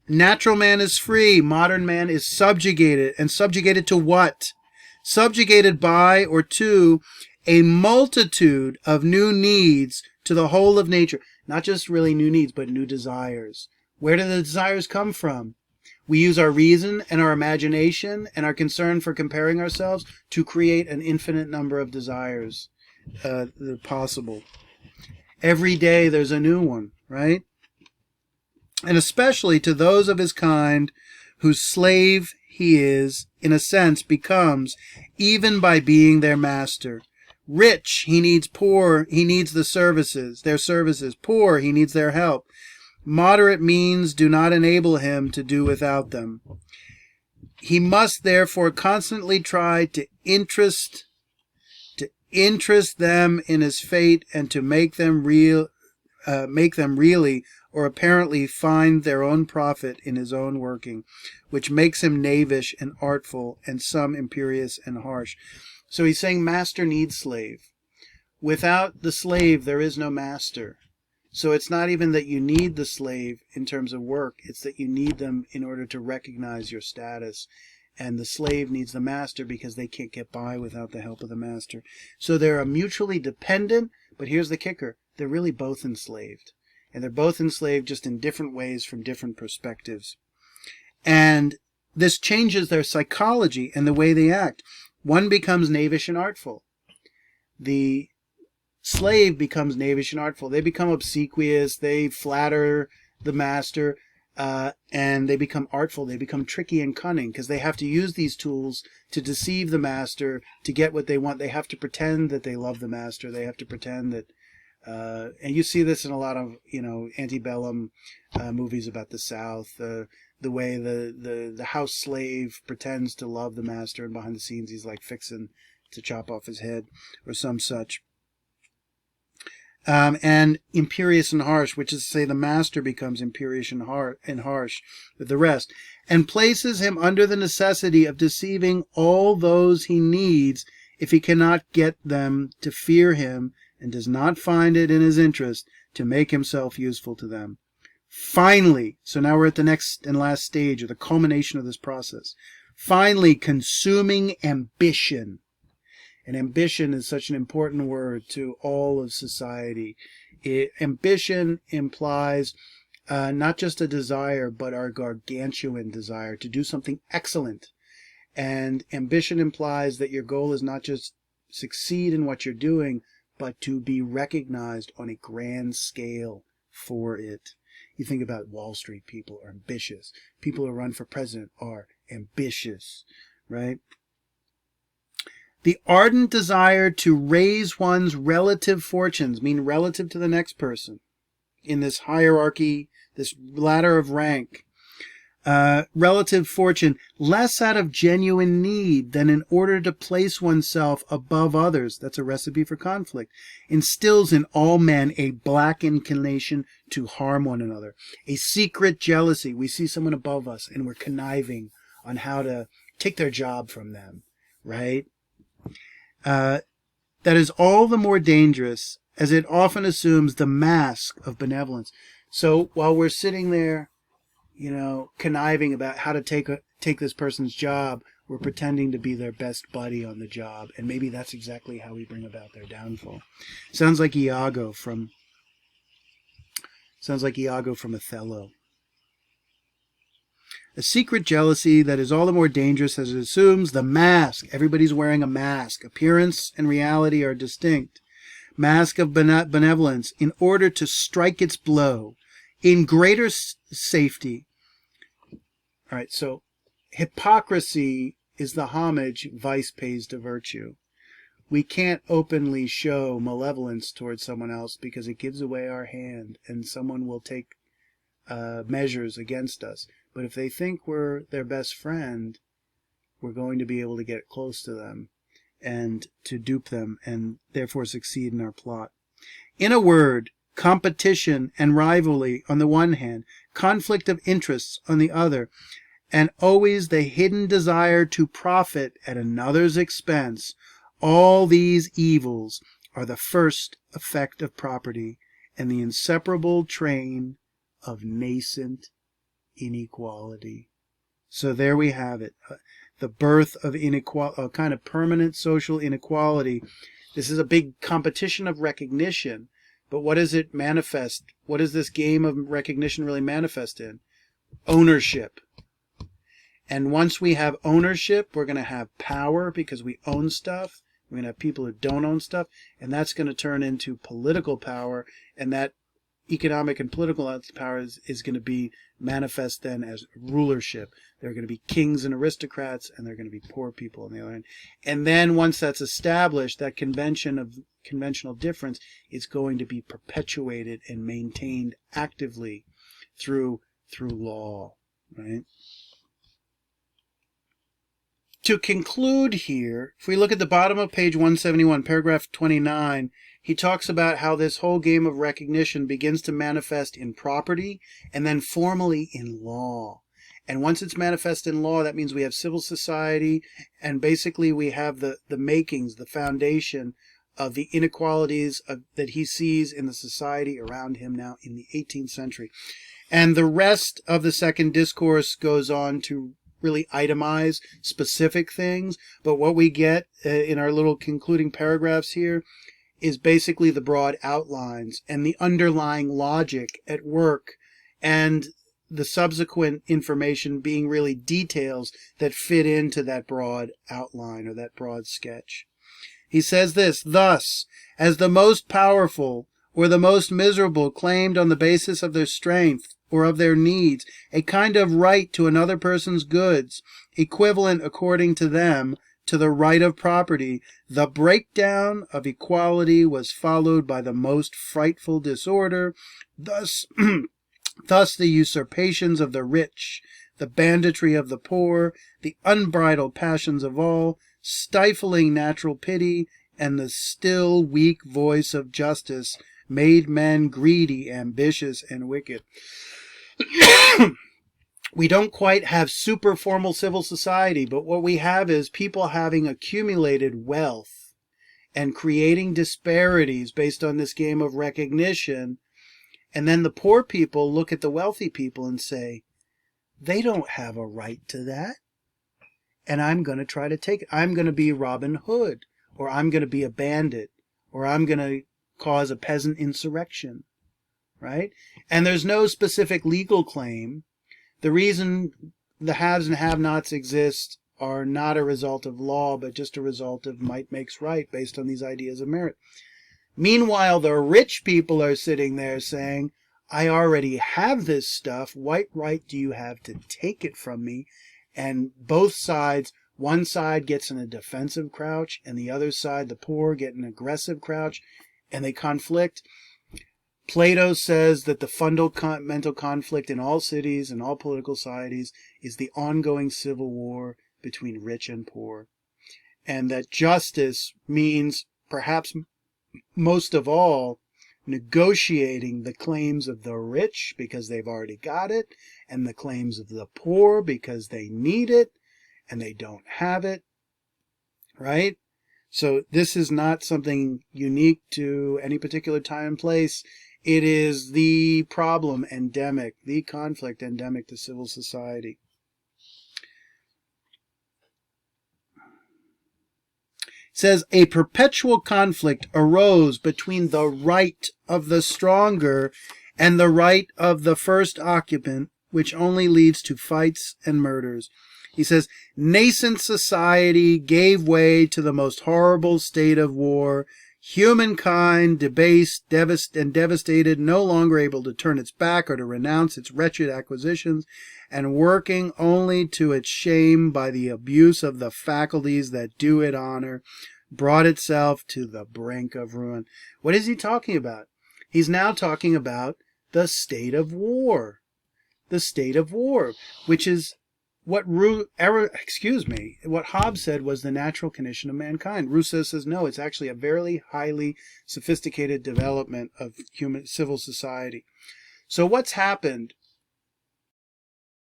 Speaker 1: Natural man is free, modern man is subjugated. And subjugated to what? Subjugated by or to a multitude of new needs to the whole of nature. Not just really new needs, but new desires. Where do the desires come from? We use our reason and our imagination and our concern for comparing ourselves to create an infinite number of desires possible. Every day there's a new one, right? And especially to those of his kind whose slave he is, in a sense, becomes, even by being their master. Rich, he needs poor, he needs their services. Poor, he needs their help. Moderate means do not enable him to do without them. He must therefore constantly try to interest them in his fate and to make them really or apparently find their own profit in his own working, which makes him knavish and artful and some imperious and harsh. So he's saying master needs slave. Without the slave, there is no master. So it's not even that you need the slave in terms of work, it's that you need them in order to recognize your status. And the slave needs the master because they can't get by without the help of the master. So they're mutually dependent, but here's the kicker. They're really both enslaved. And they're both enslaved just in different ways from different perspectives. And this changes their psychology and the way they act. One becomes knavish and artful. The slave becomes knavish and artful. They become obsequious. They flatter the master. And they become artful. They become tricky and cunning because they have to use these tools to deceive the master to get what they want. They have to pretend that they love the master. They have to pretend that, and you see this in a lot of, antebellum movies about the South, the way the house slave pretends to love the master and behind the scenes he's like fixing to chop off his head or some such. And imperious and harsh, which is to say the master becomes imperious and harsh with the rest, and places him under the necessity of deceiving all those he needs if he cannot get them to fear him and does not find it in his interest to make himself useful to them. Finally, so now we're at the next and last stage, or the culmination of this process. Finally, consuming ambition. And ambition is such an important word to all of society. Ambition implies not just a desire, but our gargantuan desire to do something excellent. And ambition implies that your goal is not just succeed in what you're doing, but to be recognized on a grand scale for it. You think about Wall Street people are ambitious. People who run for president are ambitious, right? The ardent desire to raise one's relative fortunes, mean relative to the next person, in this hierarchy, this ladder of rank, relative fortune, less out of genuine need than in order to place oneself above others, that's a recipe for conflict, instills in all men a black inclination to harm one another, a secret jealousy. We see someone above us and we're conniving on how to take their job from them, right? That is all the more dangerous as it often assumes the mask of benevolence. So while we're sitting there, conniving about how to take this person's job, we're pretending to be their best buddy on the job, and maybe that's exactly how we bring about their downfall. Sounds like Iago from Othello. A secret jealousy that is all the more dangerous as it assumes the mask. Everybody's wearing a mask. Appearance and reality are distinct. Mask of benevolence in order to strike its blow in greater safety. All right, so hypocrisy is the homage vice pays to virtue. We can't openly show malevolence towards someone else because it gives away our hand and someone will take measures against us. But if they think we're their best friend, we're going to be able to get close to them and to dupe them and therefore succeed in our plot. In a word, competition and rivalry on the one hand, conflict of interests on the other, and always the hidden desire to profit at another's expense, all these evils are the first effect of property and the inseparable train of nascent inequality. So there we have it, the birth of inequality, a kind of permanent social inequality. This is a big competition of recognition, but what does it manifest? What does this game of recognition really manifest in? Ownership. And once we have ownership, we're going to have power because we own stuff. We're going to have people who don't own stuff, and that's going to turn into political power, and that economic and political power is going to be manifest then as rulership. There are going to be kings and aristocrats, and there are going to be poor people on the other end. And then once that's established, that conventional difference is going to be perpetuated and maintained actively through law, right? To conclude here, if we look at the bottom of page 171, paragraph 29, he talks about how this whole game of recognition begins to manifest in property and then formally in law. And once it's manifest in law, that means we have civil society, and basically we have the makings, the foundation of the inequalities that he sees in the society around him now in the 18th century. And the rest of the second discourse goes on to really itemize specific things, but what we get in our little concluding paragraphs here is basically the broad outlines and the underlying logic at work, and the subsequent information being really details that fit into that broad outline or that broad sketch. He says this: thus, as the most powerful or the most miserable claimed on the basis of their strength or of their needs a kind of right to another person's goods, equivalent according to them to the right of property, the breakdown of equality was followed by the most frightful disorder. Thus the usurpations of the rich, the banditry of the poor, the unbridled passions of all, stifling natural pity, and the still weak voice of justice made men greedy, ambitious, and wicked. We don't quite have super formal civil society, but what we have is people having accumulated wealth and creating disparities based on this game of recognition. And then the poor people look at the wealthy people and say, they don't have a right to that. And I'm going to try to take it. I'm going to be Robin Hood, or I'm going to be a bandit, or I'm going to cause a peasant insurrection, right? And there's no specific legal claim. The reason the haves and have-nots exist are not a result of law, but just a result of might makes right based on these ideas of merit. Meanwhile, the rich people are sitting there saying, I already have this stuff. What right do you have to take it from me? And both sides, one side gets in a defensive crouch, and the other side, the poor, get an aggressive crouch, and they conflict. Plato says that the fundamental conflict in all cities and all political societies is the ongoing civil war between rich and poor. And that justice means, perhaps most of all, negotiating the claims of the rich because they've already got it, and the claims of the poor because they need it and they don't have it, right? So this is not something unique to any particular time and place. It is the problem endemic, the conflict endemic to civil society. It says, a perpetual conflict arose between the right of the stronger and the right of the first occupant, which only leads to fights and murders. He says, nascent society gave way to the most horrible state of war. Humankind, debased, and devastated, no longer able to turn its back or to renounce its wretched acquisitions, and working only to its shame by the abuse of the faculties that do it honor, brought itself to the brink of ruin. What is he talking about? He's now talking about the state of war. The state of war, which is what Hobbes said was the natural condition of mankind. Rousseau says no, it's actually a very highly sophisticated development of human civil society. So what's happened